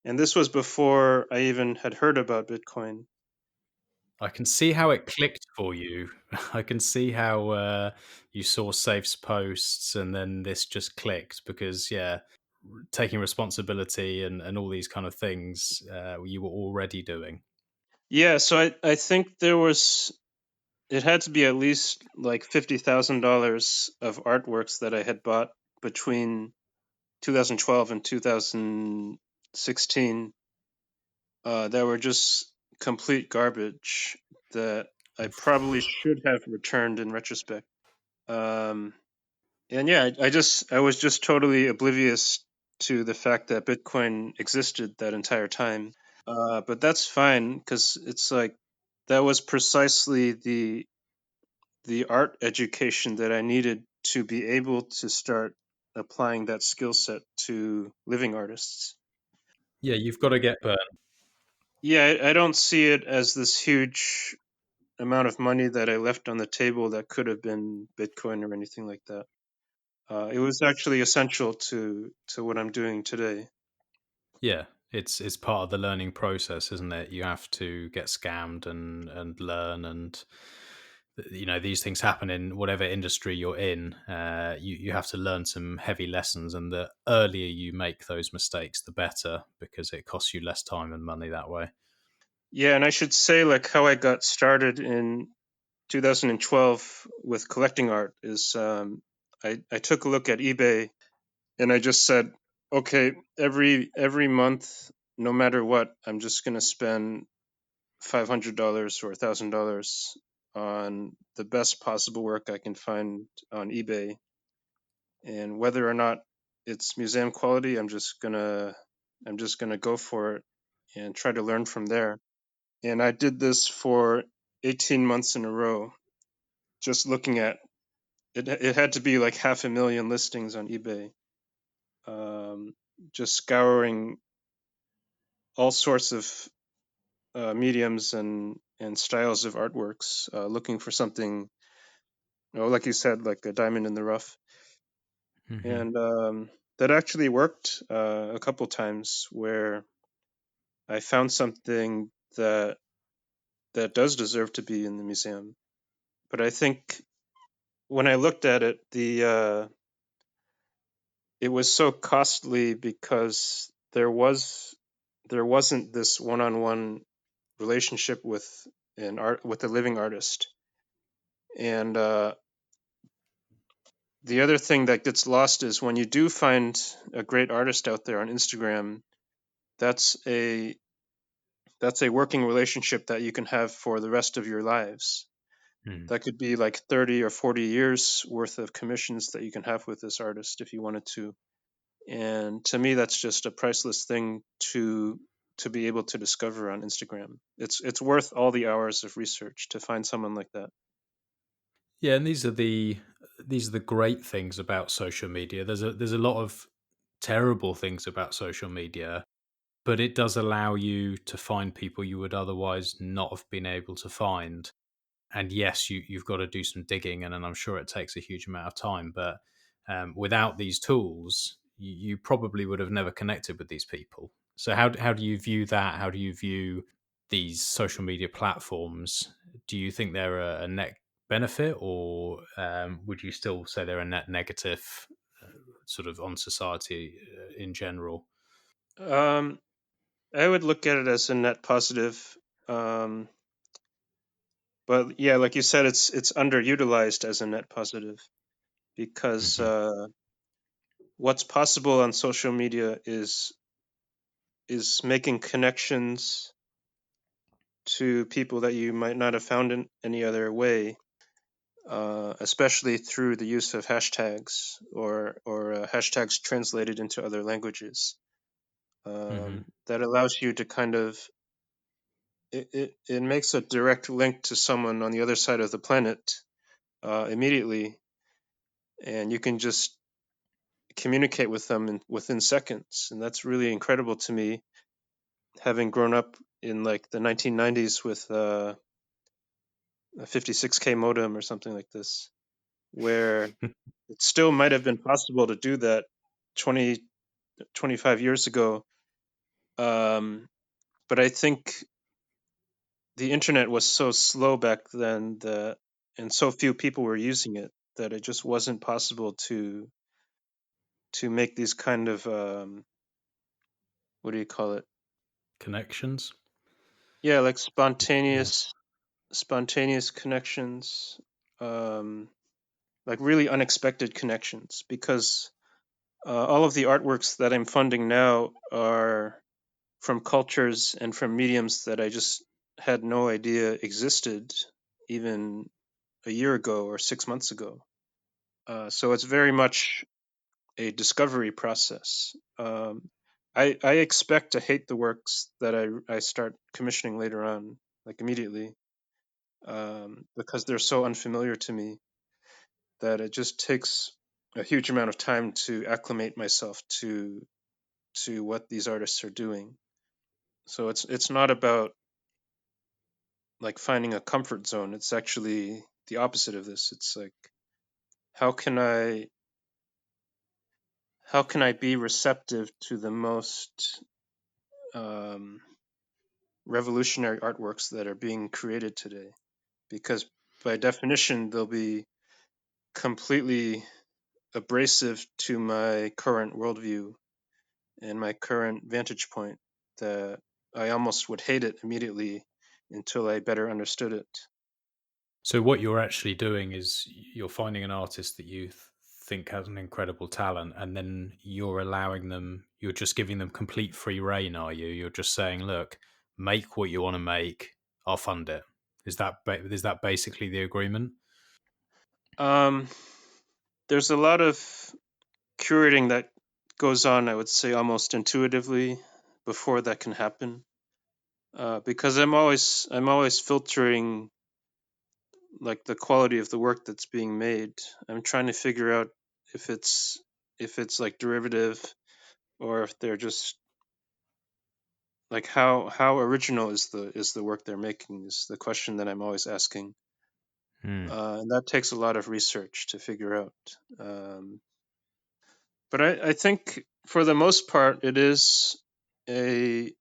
Speaker 6: And this was before I even had heard about Bitcoin.
Speaker 7: I can see how it clicked for you. I can see how you saw Safe's posts and then this just clicked because, yeah, taking responsibility and all these kind of things you were already doing.
Speaker 6: Yeah, so I think it had to be at least like $50,000 of artworks that I had bought between 2012 and 2016 that were just complete garbage that I probably should have returned in retrospect. Um, and yeah, I was just totally oblivious to the fact that Bitcoin existed that entire time. But that's fine because it's like that was precisely the art education that I needed to be able to start applying that skill set to living artists.
Speaker 7: Yeah, you've got to get burnt.
Speaker 6: Yeah, I don't see it as this huge amount of money that I left on the table that could have been Bitcoin or anything like that. It was actually essential to what I'm doing today.
Speaker 7: Yeah, it's part of the learning process, isn't it? You have to get scammed and learn, and these things happen in whatever industry you're in. You have to learn some heavy lessons, and the earlier you make those mistakes, the better, because it costs you less time and money that way.
Speaker 6: Yeah, and I should say, like, how I got started in 2012 with collecting art is I took a look at eBay and I just said, okay, every month, no matter what, I'm just gonna spend $500 or $1,000 on the best possible work I can find on eBay, and whether or not it's museum quality, I'm just gonna go for it and try to learn from there. And I did this for 18 months in a row, just looking at it. It had to be like 500,000 listings on eBay, um, just scouring all sorts of mediums and styles of artworks, looking for something, like you said, like a diamond in the rough.
Speaker 7: Hmm.
Speaker 6: And that actually worked a couple times where I found something that does deserve to be in the museum. But I think when I looked at it, it was so costly because there wasn't this one-on-one relationship with a living artist. And the other thing that gets lost is when you do find a great artist out there on Instagram, that's a working relationship that you can have for the rest of your lives. That could be like 30 or 40 years worth of commissions that you can have with this artist if you wanted to. And to me, that's just a priceless thing to be able to discover on Instagram. It's worth all the hours of research to find someone like that.
Speaker 7: Yeah, and these are the great things about social media. There's a lot of terrible things about social media, but it does allow you to find people you would otherwise not have been able to find. And yes, you've got to do some digging, and I'm sure it takes a huge amount of time. But without these tools, you probably would have never connected with these people. So how do you view that? How do you view these social media platforms? Do you think they're a net benefit, or would you still say they're a net negative, sort of on society in general?
Speaker 6: Um, I would look at it as a net positive. Um, but yeah, like you said, it's underutilized as a net positive because
Speaker 7: Hmm.
Speaker 6: what's possible on social media is making connections to people that you might not have found in any other way, especially through the use of hashtags or hashtags translated into other languages.
Speaker 7: Hmm.
Speaker 6: That allows you to kind of it makes a direct link to someone on the other side of the planet immediately, and you can just communicate with them within seconds, and that's really incredible to me, having grown up in like the 1990s with a 56K modem or something like this, where it still might have been possible to do that 20, 25 years ago. Um, but I think the internet was so slow back then and so few people were using it that it just wasn't possible to make these kind of what do you call it?
Speaker 7: Connections.
Speaker 6: Yeah, like
Speaker 7: Yeah.
Speaker 6: spontaneous connections, um, like really unexpected connections, because all of the artworks that I'm funding now are from cultures and from mediums that I just had no idea existed even a year ago or 6 months ago. So it's very much a discovery process. I expect to hate the works that I start commissioning later on, like immediately, because they're so unfamiliar to me that it just takes a huge amount of time to acclimate myself to what these artists are doing. So it's not about like finding a comfort zone. It's actually the opposite of this. It's like how can I be receptive to the most um, revolutionary artworks that are being created today? Because by definition, they'll be completely abrasive to my current worldview and my current vantage point, that I almost would hate it immediately until I better understood it.
Speaker 7: So what you're actually doing is you're finding an artist that you think has an incredible talent, and then you're allowing them. You're just giving them complete free reign, are you? You're just saying, "Look, make what you want to make. I'll fund it." Is that basically the agreement?
Speaker 6: Um, there's a lot of curating that goes on, I would say, almost intuitively before that can happen, because I'm always filtering like the quality of the work that's being made. I'm trying to figure out if it's like derivative, or if they're just like how original is the work they're making, is the question that I'm always asking,
Speaker 7: Hmm.
Speaker 6: and that takes a lot of research to figure out. Um, but I think for the most part, a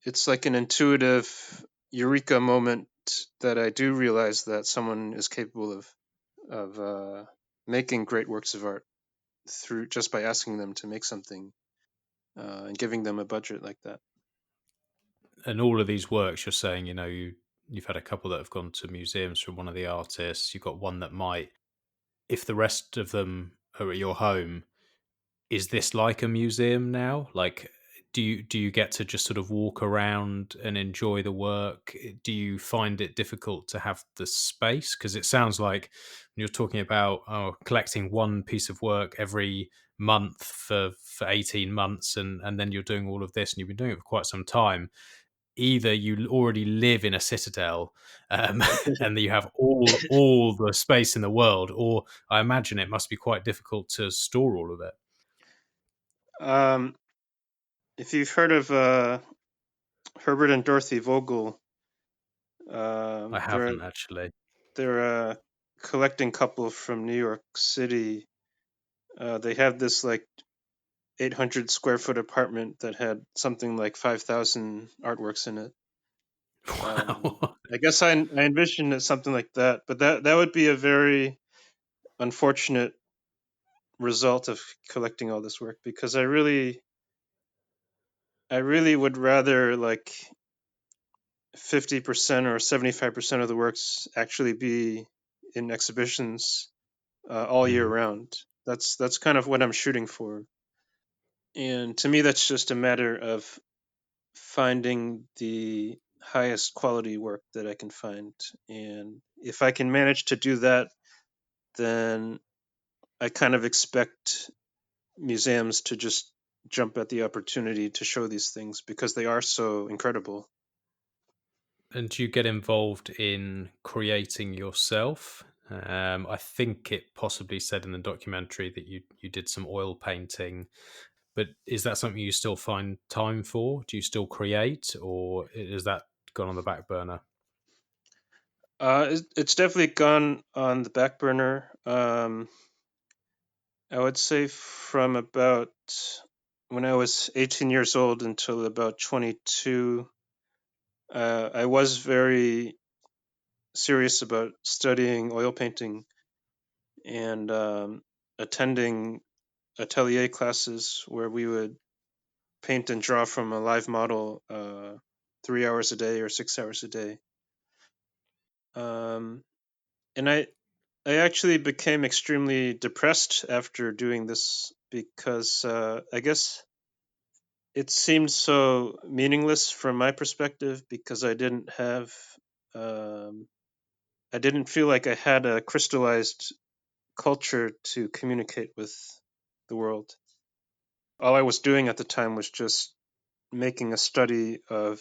Speaker 6: it's like an intuitive eureka moment that I do realize that someone is capable of making great works of art. through just by asking them to make something and giving them a budget like that.
Speaker 7: And all of these works, you're saying, you've had a couple that have gone to museums from one of the artists. You've got one that might, if the rest of them are at your home, is this like a museum now? Like, do you get to just sort of walk around and enjoy the work? Do you find it difficult to have the space? Because it sounds like when you're talking about collecting one piece of work every month for 18 months, and then you're doing all of this, and you've been doing it for quite some time. Either you already live in a citadel, and you have all the space in the world, or I imagine it must be quite difficult to store all of it.
Speaker 6: If you've heard of Herbert and Dorothy Vogel,
Speaker 7: I
Speaker 6: they're
Speaker 7: haven't actually.
Speaker 6: they're a collecting couple from New York City. They have this like 800 square foot apartment that had something like 5,000 artworks in it.
Speaker 7: Wow.
Speaker 6: I guess I envisioned it something like that, but that would be a very unfortunate result of collecting all this work, because I really would rather like 50% or 75% of the works actually be in exhibitions all year
Speaker 7: Mm.
Speaker 6: round. That's kind of what I'm shooting for. And to me, that's just a matter of finding the highest quality work that I can find. And if I can manage to do that, then I kind of expect museums to just jump at the opportunity to show these things because they are so incredible.
Speaker 7: And do you get involved in creating yourself? I think it possibly said in the documentary that you did some oil painting, but is that something you still find time for? Do you still create, or is that gone on the back burner?
Speaker 6: It's definitely gone on the back burner. I would say from about when I was 18 years old until about 22, I was very serious about studying oil painting and attending atelier classes where we would paint and draw from a live model 3 hours a day or 6 hours a day. And I actually became extremely depressed after doing this because I guess it seemed so meaningless from my perspective, because um, I didn't feel like I had a crystallized culture to communicate with the world. All I was doing at the time was just making a study of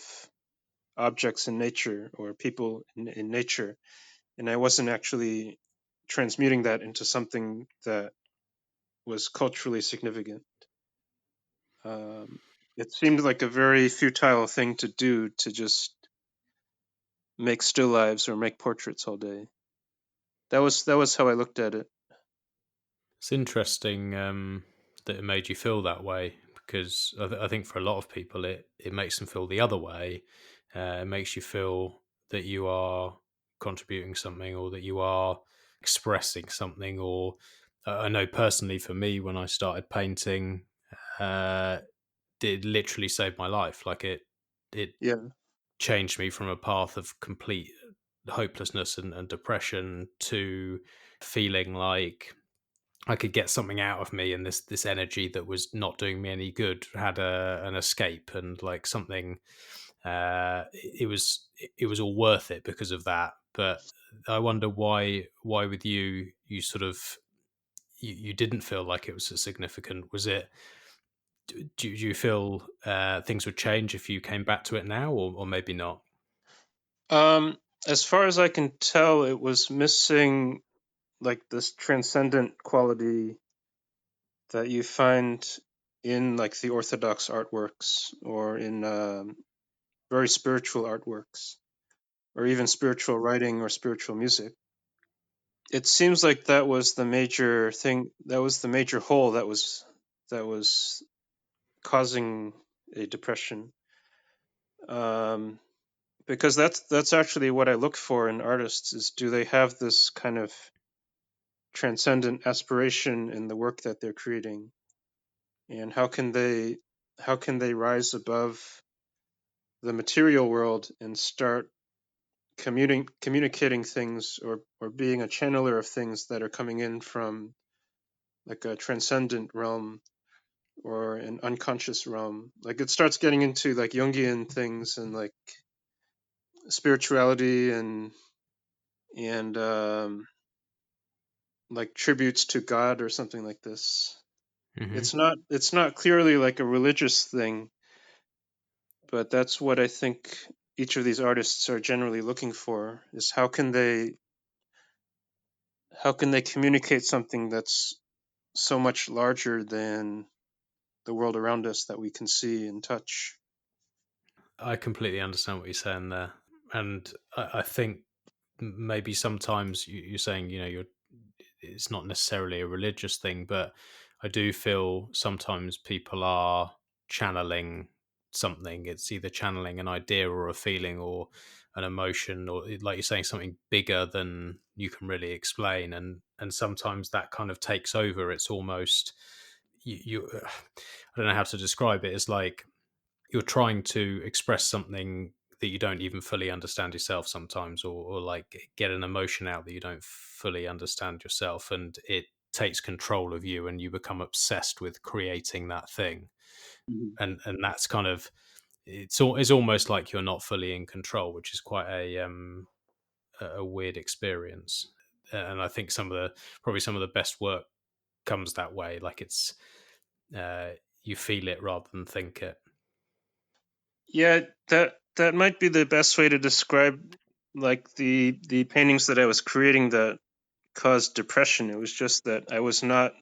Speaker 6: objects in nature or people in nature, and I wasn't actually transmuting that into something that was culturally significant. Um, it seemed like a very futile thing to do, to just make still lives or make portraits all day. That was how I looked at it.
Speaker 7: It's interesting that it made you feel that way, because I think for a lot of people it makes them feel the other way. It makes you feel that you are contributing something, or that you are expressing something. Or I know personally for me, when I started painting, uh, it literally saved my life. Like it
Speaker 6: Yeah.
Speaker 7: changed me from a path of complete hopelessness and depression to feeling like I could get something out of me, and this energy that was not doing me any good had an escape, and like something. It was all worth it because of that. But I wonder why with you sort of you didn't feel like it was so significant. Was it? Do you feel things would change if you came back to it now, or maybe not?
Speaker 6: Um, as far as I can tell, it was missing like this transcendent quality that you find in like the Orthodox artworks or in very spiritual artworks or even spiritual writing or spiritual music. It seems like that was the major thing. That was the major hole that was causing a depression. Um, because that's actually what I look for in artists, is do they have this kind of transcendent aspiration in the work that they're creating, and how can they rise above the material world and start communicating things, or being a channeler of things that are coming in from like a transcendent realm or an unconscious realm. Like it starts getting into like Jungian things and like spirituality and like tributes to God or something like this. It's not clearly like a religious thing, but that's what I think each of these artists are generally looking for, is how can they communicate something that's so much larger than the world around us that we can see and touch.
Speaker 7: I completely understand what you're saying there, and I think maybe sometimes you're saying, it's not necessarily a religious thing, but I do feel sometimes people are channeling something. It's either channeling an idea or a feeling or an emotion, or like you're saying, something bigger than you can really explain, and sometimes that kind of takes over. It's almost you I don't know how to describe it. It's like you're trying to express something that you don't even fully understand yourself sometimes, or like get an emotion out that you don't fully understand yourself, and it takes control of you and you become obsessed with creating that thing.
Speaker 6: Mhm.
Speaker 7: And that's kind of, it's almost like you're not fully in control, which is quite a weird experience. And I think probably some of the best work comes that way, like it's uh you feel it rather than think it.
Speaker 6: Yeah, that might be the best way to describe like the paintings that I was creating that caused depression. It was just that I was not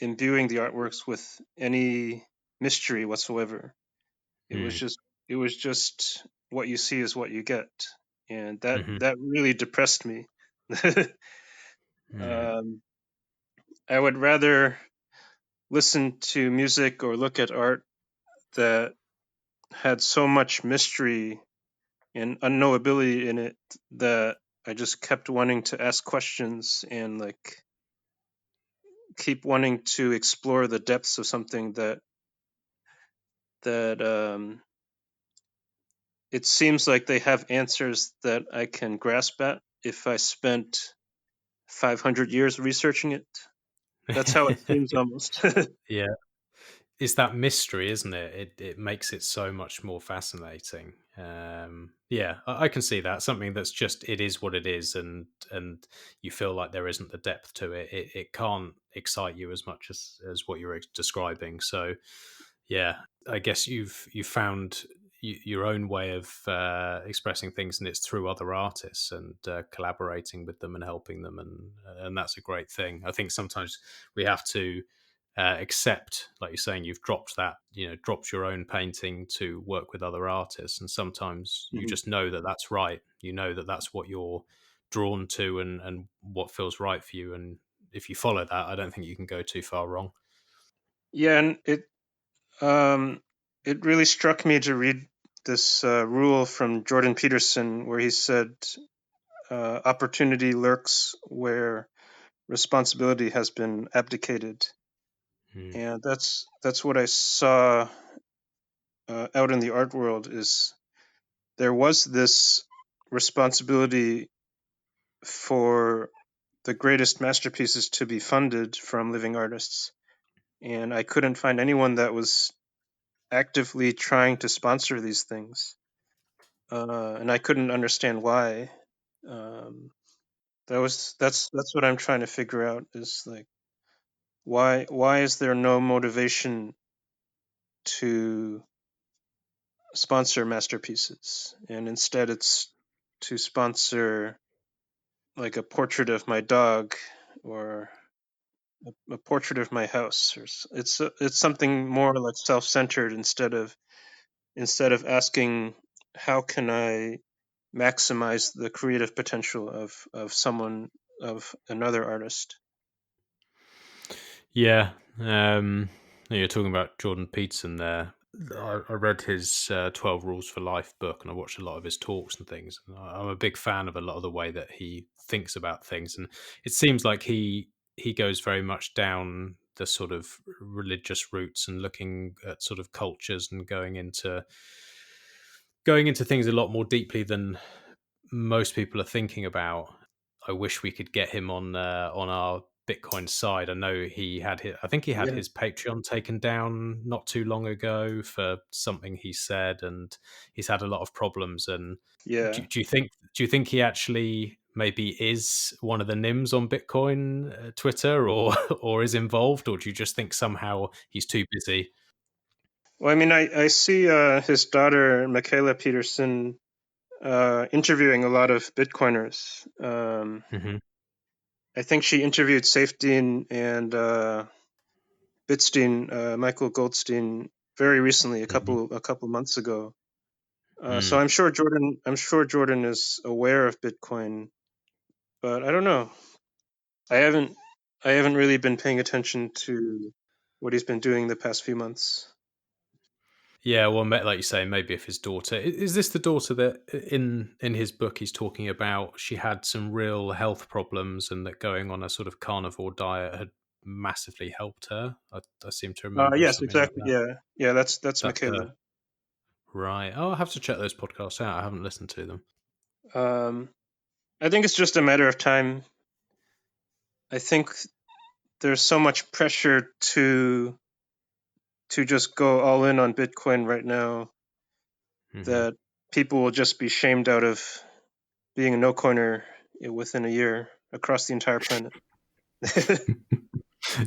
Speaker 6: imbuing the artworks with any mystery whatsoever. It was
Speaker 7: Mm.
Speaker 6: just it was just what you see is what you get, and
Speaker 7: Hmm.
Speaker 6: that really depressed me.
Speaker 7: Mm.
Speaker 6: um, I would rather listen to music or look at art that had so much mystery and unknowability in it that I just kept wanting to ask questions and like keep wanting to explore the depths of something that it seems like they have answers that I can grasp at if I spent 500 years researching it. That's how it seems almost.
Speaker 7: Yeah, it's that mystery, isn't it? It makes it so much more fascinating. Yeah, I can see that, something that's just, it is what it is, and you feel like there isn't the depth to it. It can't excite you as much as what you're describing. So yeah, I guess you've found your own way of expressing things, and it's through other artists and collaborating with them and helping them, and that's a great thing. I think sometimes we have to accept, like you're saying, you've dropped that, dropped your own painting to work with other artists, and sometimes you
Speaker 6: Mhm.
Speaker 7: just know that that's right. You know that that's what you're drawn to, and what feels right for you, and if you follow that, I don't think you can go too far wrong.
Speaker 6: Yeah, and um, it really struck me to read this rule from Jordan Peterson where he said, "Opportunity lurks where responsibility has been abdicated,"
Speaker 7: Mm.
Speaker 6: and that's what I saw out in the art world. Is there was this responsibility for the greatest masterpieces to be funded from living artists, and I couldn't find anyone that was actively trying to sponsor these things, and I couldn't understand why. Um, that's what I'm trying to figure out, is like why is there no motivation to sponsor masterpieces, and instead it's to sponsor like a portrait of my dog or a portrait of my house, or it's something more like self-centered, instead of asking how can I maximize the creative potential of someone, of another artist.
Speaker 7: Yeah, you're talking about Jordan Peterson there. I read his 12 Rules for Life book, and I watched a lot of his talks and things. And I'm a big fan of a lot of the way that he thinks about things, and it seems like he goes very much down the sort of religious roots and looking at sort of cultures and going into things a lot more deeply than most people are thinking about. I wish we could get him on our Bitcoin side. I know I think he had
Speaker 6: Yeah,
Speaker 7: his Patreon taken down not too long ago for something he said, and he's had a lot of problems. And
Speaker 6: yeah.
Speaker 7: do you think he actually maybe is one of the NIMs on Bitcoin Twitter, or or is involved, or do you just think somehow he's too busy?
Speaker 6: Well, I mean, I see his daughter Michaela Peterson interviewing a lot of Bitcoiners.
Speaker 7: Hmm.
Speaker 6: I think she interviewed Safety and Bitstein, Michael Goldstein, very recently,
Speaker 7: Hmm.
Speaker 6: a couple months ago. So
Speaker 7: Mm.
Speaker 6: I'm sure Jordan is aware of Bitcoin, but I don't know. I haven't I haven't really been paying attention to what he's been doing the past few months.
Speaker 7: Yeah, well, like you say, maybe if his daughter is this the daughter that in his book he's talking about, she had some real health problems and that going on a sort of carnivore diet had massively helped her. I seem to remember
Speaker 6: Yes,
Speaker 7: something like
Speaker 6: exactly.
Speaker 7: that.
Speaker 6: Yeah, yeah. That's
Speaker 7: That's her,
Speaker 6: Michaela.
Speaker 7: right? Oh, I'll have to check those podcasts out. I haven't listened to them.
Speaker 6: Um, I think it's just a matter of time. I think there's so much pressure to just go all in on Bitcoin right now
Speaker 7: Hmm.
Speaker 6: that people will just be shamed out of being a no coiner within a year across the entire planet.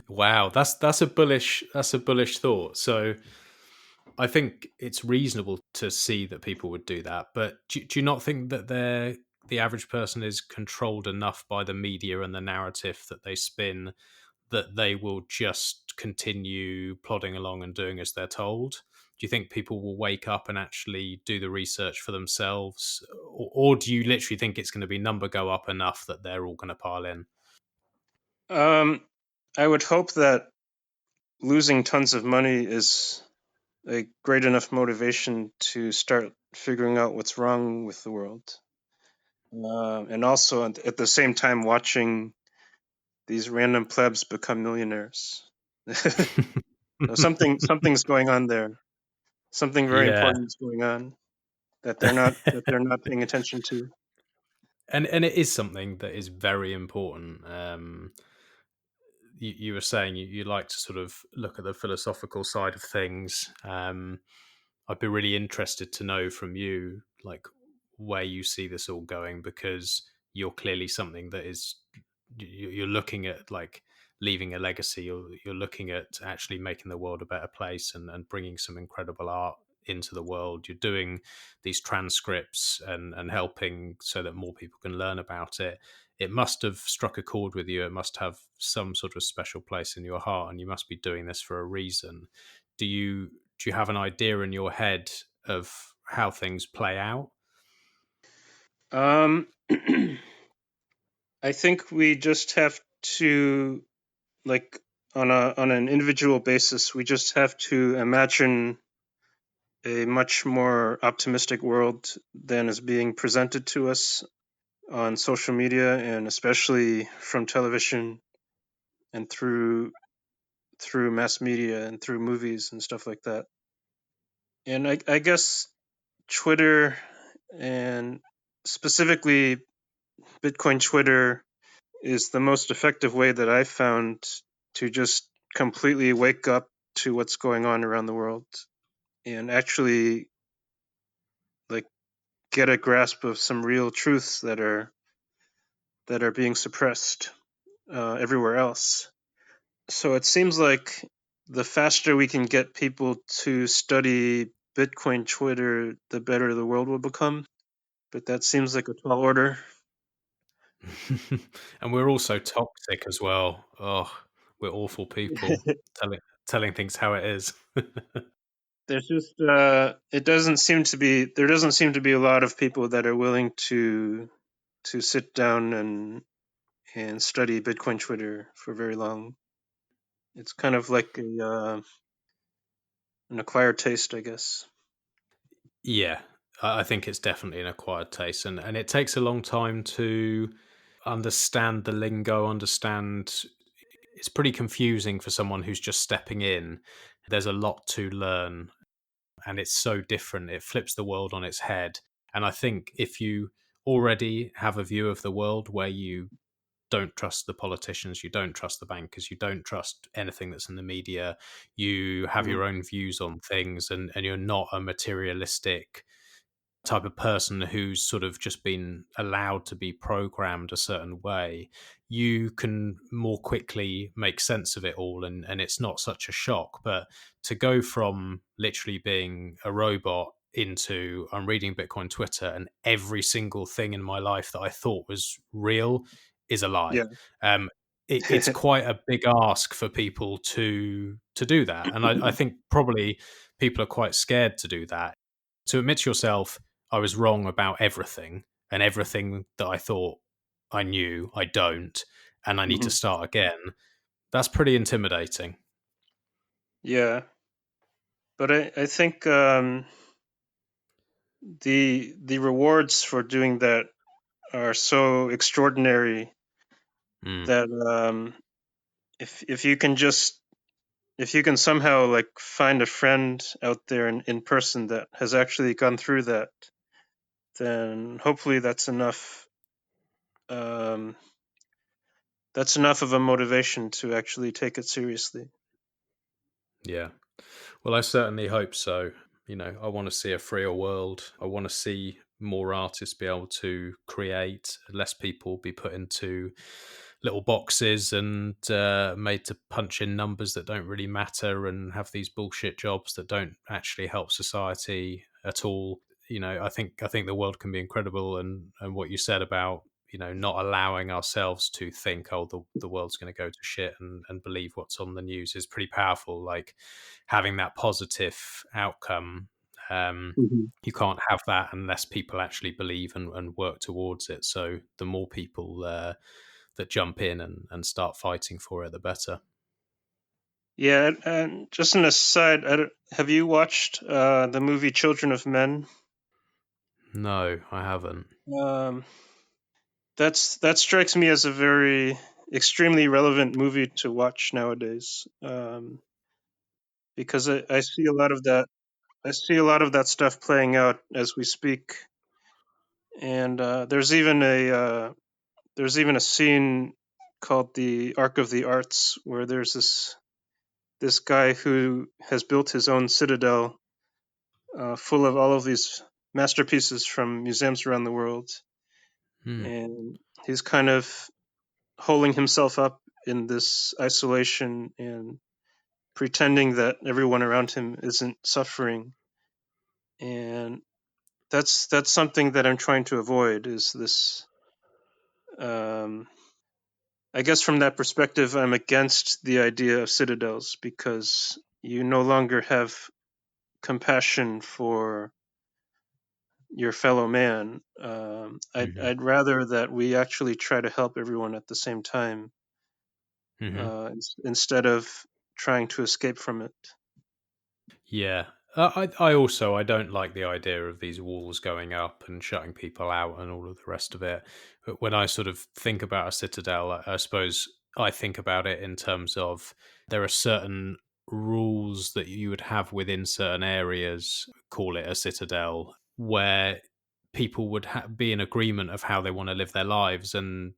Speaker 7: Wow, that's a bullish thought. So I think it's reasonable to see that people would do that, but do you not think that the average person is controlled enough by the media and the narrative that they spin that they will just continue plodding along and doing as they're told? Do you think people will wake up and actually do the research for themselves, or do you literally think it's going to be number go up enough that they're all going to pile in?
Speaker 6: um, I would hope that losing tons of money is a great enough motivation to start figuring out what's wrong with the world. And also at the same time watching these random plebs become millionaires. Something's going on there. Something very
Speaker 7: Yeah.
Speaker 6: important is going on that they're not paying attention to.
Speaker 7: And it is something that is very important. You were saying you like to sort of look at the philosophical side of things. I'd be really interested to know from you, like, where you see this all going, because you're clearly something that is you're looking at like leaving a legacy. You're looking at actually making the world a better place and bringing some incredible art into the world. You're doing these transcripts and helping so that more people can learn about it. It must have struck a chord with you. It must have some sort of special place in your heart, and you must be doing this for a reason. Do you have an idea in your head of how things play out?
Speaker 6: Um, I think we just have to, like, on an individual basis, we just have to imagine a much more optimistic world than is being presented to us on social media and especially from television and through mass media and through movies and stuff like that. And I guess Twitter and specifically Bitcoin Twitter is the most effective way that I've found to just completely wake up to what's going on around the world and actually like get a grasp of some real truths that are being suppressed everywhere else. So it seems like the faster we can get people to study Bitcoin Twitter, the better the world will become. But that seems like a tall order.
Speaker 7: And we're also toxic as well. Oh, we're awful people telling things how it is.
Speaker 6: There's just it doesn't seem to be there doesn't seem to be a lot of people that are willing to sit down and study Bitcoin Twitter for very long. It's kind of like a an acquired taste, I guess.
Speaker 7: Yeah, I think it's definitely an acquired taste, and it takes a long time to understand the lingo, understand. It's pretty confusing for someone who's just stepping in. There's a lot to learn, and it's so different. It flips the world on its head. And I think if you already have a view of the world where you don't trust the politicians, you don't trust the bankers, you don't trust anything that's in the media, you have
Speaker 6: Mhm.
Speaker 7: your own views on things, and you're not a materialistic type of person who's sort of just been allowed to be programmed a certain way, you can more quickly make sense of it all, and it's not such a shock. But to go from literally being a robot into I'm reading Bitcoin Twitter and every single thing in my life that I thought was real is a lie.
Speaker 6: Yeah.
Speaker 7: Um, it's quite a big ask for people to do that, and I think probably people are quite scared to do that. To admit to yourself, I was wrong about everything, and everything that I thought I knew, I don't, and I need to
Speaker 6: Mhm.
Speaker 7: start again. That's pretty intimidating.
Speaker 6: Yeah, but I think the rewards for doing that are so extraordinary
Speaker 7: Mm,
Speaker 6: that if you can just if you can somehow like find a friend out there in person that has actually gone through that, then hopefully um, that's enough of a motivation to actually take it seriously.
Speaker 7: yeah. Well, I certainly hope so. I want to see a freer world. I want to see more artists be able to create, less people be put into little boxes and made to punch in numbers that don't really matter and have these bullshit jobs that don't actually help society at all. I think the world can be incredible, and what you said about not allowing ourselves to think, oh, the world's going to go to shit, and believe what's on the news is pretty powerful. Like having that positive outcome,
Speaker 6: Mhm.
Speaker 7: you can't have that unless people actually believe and work towards it. So the more people that jump in and start fighting for it, the better.
Speaker 6: Yeah, and just an aside, have you watched the movie Children of Men?
Speaker 7: No, I haven't.
Speaker 6: Um, that strikes me as a very extremely relevant movie to watch nowadays, because I see a lot of that. I see a lot of that stuff playing out as we speak, and there's even a scene called the Arc of the Arts where there's this guy who has built his own citadel full of all of these masterpieces from museums around the world,
Speaker 7: Hmm.
Speaker 6: and he's kind of holding himself up in this isolation and pretending that everyone around him isn't suffering. And that's something that I'm trying to avoid is this. um, I guess from that perspective I'm against the idea of citadels because you no longer have compassion for your fellow man.
Speaker 7: Hmm.
Speaker 6: I'd rather that we actually try to help everyone at the same time,
Speaker 7: Hmm.
Speaker 6: instead of trying to escape from it.
Speaker 7: Yeah. I don't like the idea of these walls going up and shutting people out and all of the rest of it. But when I sort of think about a citadel, I suppose I think about it in terms of there are certain rules that you would have within certain areas, call it a citadel, where people would be in agreement of how they want to live their lives. And,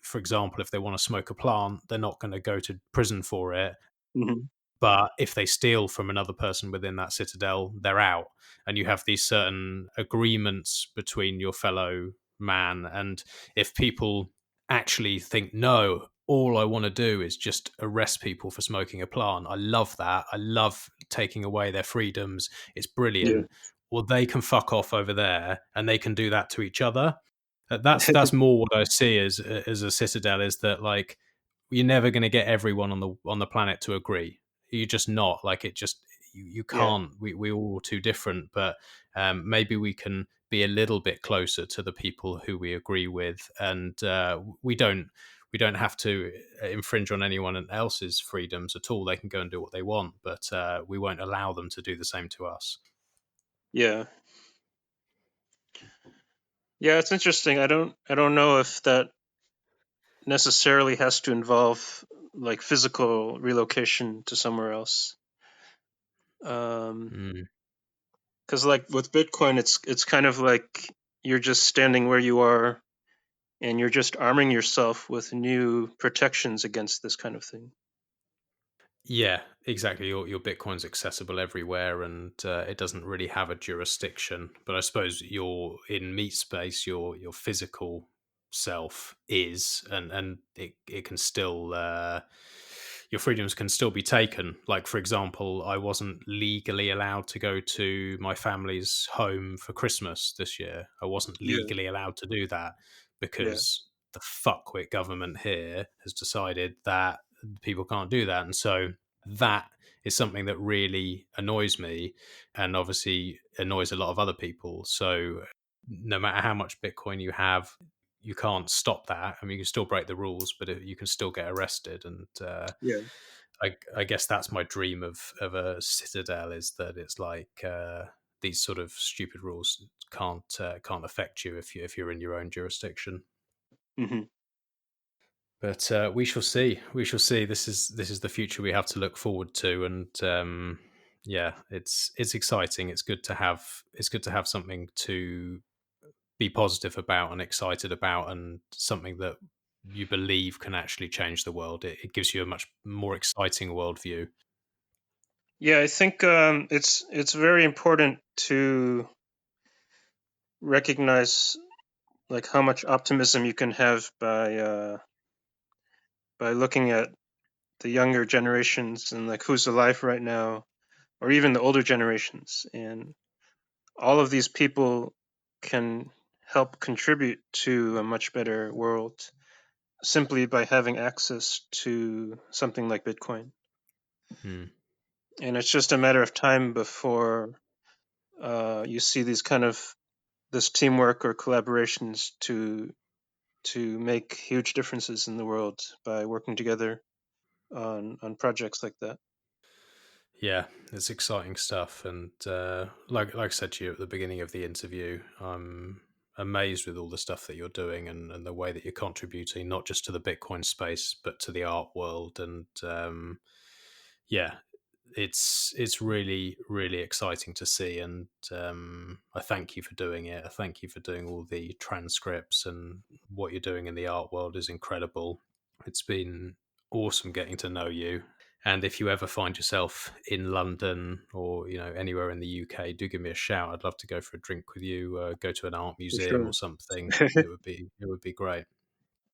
Speaker 7: for example, if they want to smoke a plant, they're not going to go to prison for it,
Speaker 6: Hmm.
Speaker 7: but if they steal from another person within that citadel, they're out. And you have these certain agreements between your fellow man. And if people actually think, no, all I want to do is just arrest people for smoking a plant, I love that. I love taking away their freedoms. It's
Speaker 6: Yeah.
Speaker 7: brilliant. Well, they can fuck off over there and they can do that to each other. That's more what I see as a citadel, is that like you're never going to get everyone on the planet to agree. You're just not. Like it just you
Speaker 6: Yeah.
Speaker 7: can't. We're all too different, but maybe we can be a little bit closer to the people who we agree with, and we don't we don't have to infringe on anyone else's freedoms at all. They can go and do what they want, but we won't allow them to do the same to us.
Speaker 6: Yeah. Yeah, it's interesting. I don't know if that necessarily has to involve like physical relocation to somewhere else. Because like with Bitcoin, it's kind of like you're just standing where you are, and you're just arming yourself with new protections against this kind of thing.
Speaker 7: Yeah, exactly. Your Bitcoin's accessible everywhere, and it doesn't really have a jurisdiction. But I suppose you're in meat space. Your physical self is, and it can still your freedoms can still be taken. Like for example, I wasn't legally allowed to go to my family's home for Christmas this year. I wasn't
Speaker 6: Yeah,
Speaker 7: legally allowed to do that
Speaker 6: yeah,
Speaker 7: because the fuckwit government here has decided that people can't do that, and so that is something that really annoys me, and obviously annoys a lot of other people. So no matter how much Bitcoin you have, you can't stop that. I mean, you can still break the rules, but you can still get arrested. And
Speaker 6: yeah.
Speaker 7: I guess that's my dream of a citadel, is that it's like these sort of stupid rules can't affect you if you're in your own jurisdiction.
Speaker 6: Hmm.
Speaker 7: But we shall see. We shall see. This is the future we have to look forward to, and yeah, it's exciting. It's good to have something to be positive about and excited about, and something that you believe can actually change the world. It gives you a much more exciting worldview.
Speaker 6: Yeah, I think it's very important to recognize like how much optimism you can have by looking at the younger generations and like who's alive right now, or even the older generations, and all of these people can help contribute to a much better world simply by having access to something like Bitcoin.
Speaker 7: Hmm.
Speaker 6: And it's just a matter of time before you see these kind of this teamwork or collaborations to make huge differences in the world by working together on projects like that.
Speaker 7: Yeah, it's exciting stuff, and like I said to you at the beginning of the interview, I'm amazed with all the stuff that you're doing, and the way that you're contributing, not just to the Bitcoin space, but to the art world. And yeah, it's really really exciting to see, and I thank you for doing it. I thank you for doing all the transcripts, and what you're doing in the art world is incredible. It's been awesome getting to know you. And if you ever find yourself in London, or anywhere in the UK, do give me a shout. I'd love to go for a drink with you, go to an art
Speaker 6: For
Speaker 7: museum or
Speaker 6: sure.
Speaker 7: something. It would be great.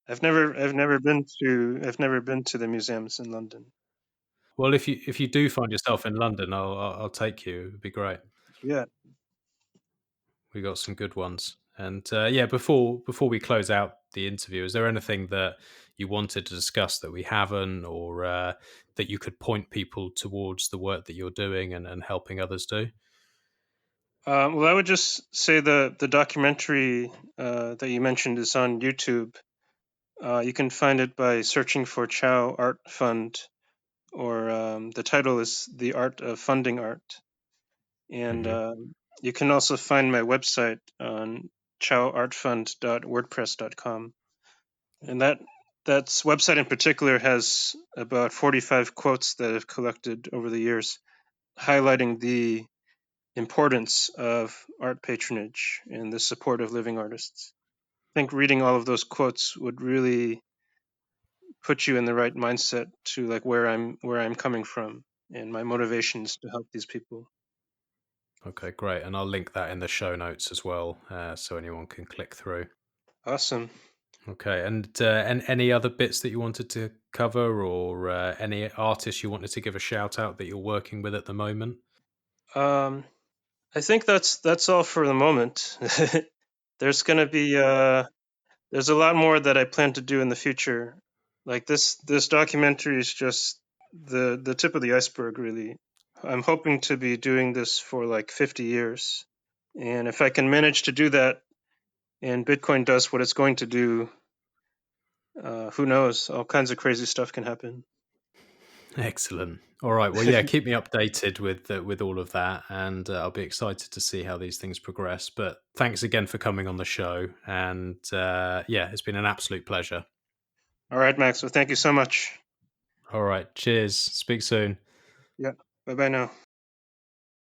Speaker 6: I've never been to the museums in London.
Speaker 7: Well, if you do find yourself in London, I'll take you. It would be great.
Speaker 6: Yeah.
Speaker 7: We got some good ones. And yeah, before we close out the interview, is there anything that you wanted to discuss that we haven't, or that you could point people towards the work that you're doing and helping others do?
Speaker 6: Well, I would just say the documentary that you mentioned is on YouTube. You can find it by searching for Chow Art Fund, or the title is The Art of Funding Art. And
Speaker 7: Hmm.
Speaker 6: you can also find my website on chowartfund.wordpress.com. And that's website in particular has about 45 quotes that I've collected over the years, highlighting the importance of art patronage and the support of living artists. I think reading all of those quotes would really put you in the right mindset to like where I'm coming from and my motivations to help these people.
Speaker 7: Okay, great. And I'll link that in the show notes as well, so anyone can click through.
Speaker 6: Awesome.
Speaker 7: Okay, and any other bits that you wanted to cover, or any artists you wanted to give a shout out that you're working with at the moment?
Speaker 6: Um, I think that's all for the moment. There's gonna be there's a lot more that I plan to do in the future. Like this documentary is just the tip of the iceberg, really. I'm hoping to be doing this for like 50 years. And if I can manage to do that and Bitcoin does what it's going to do, who knows? All kinds of crazy stuff can happen.
Speaker 7: Excellent. All right. Well, yeah, keep me updated with all of that, and I'll be excited to see how these things progress. But thanks again for coming on the show, and yeah, it's been an absolute pleasure.
Speaker 6: All right, Max. Well, thank you so much.
Speaker 7: All right. Cheers. Speak soon.
Speaker 6: Yeah. Bye-bye now.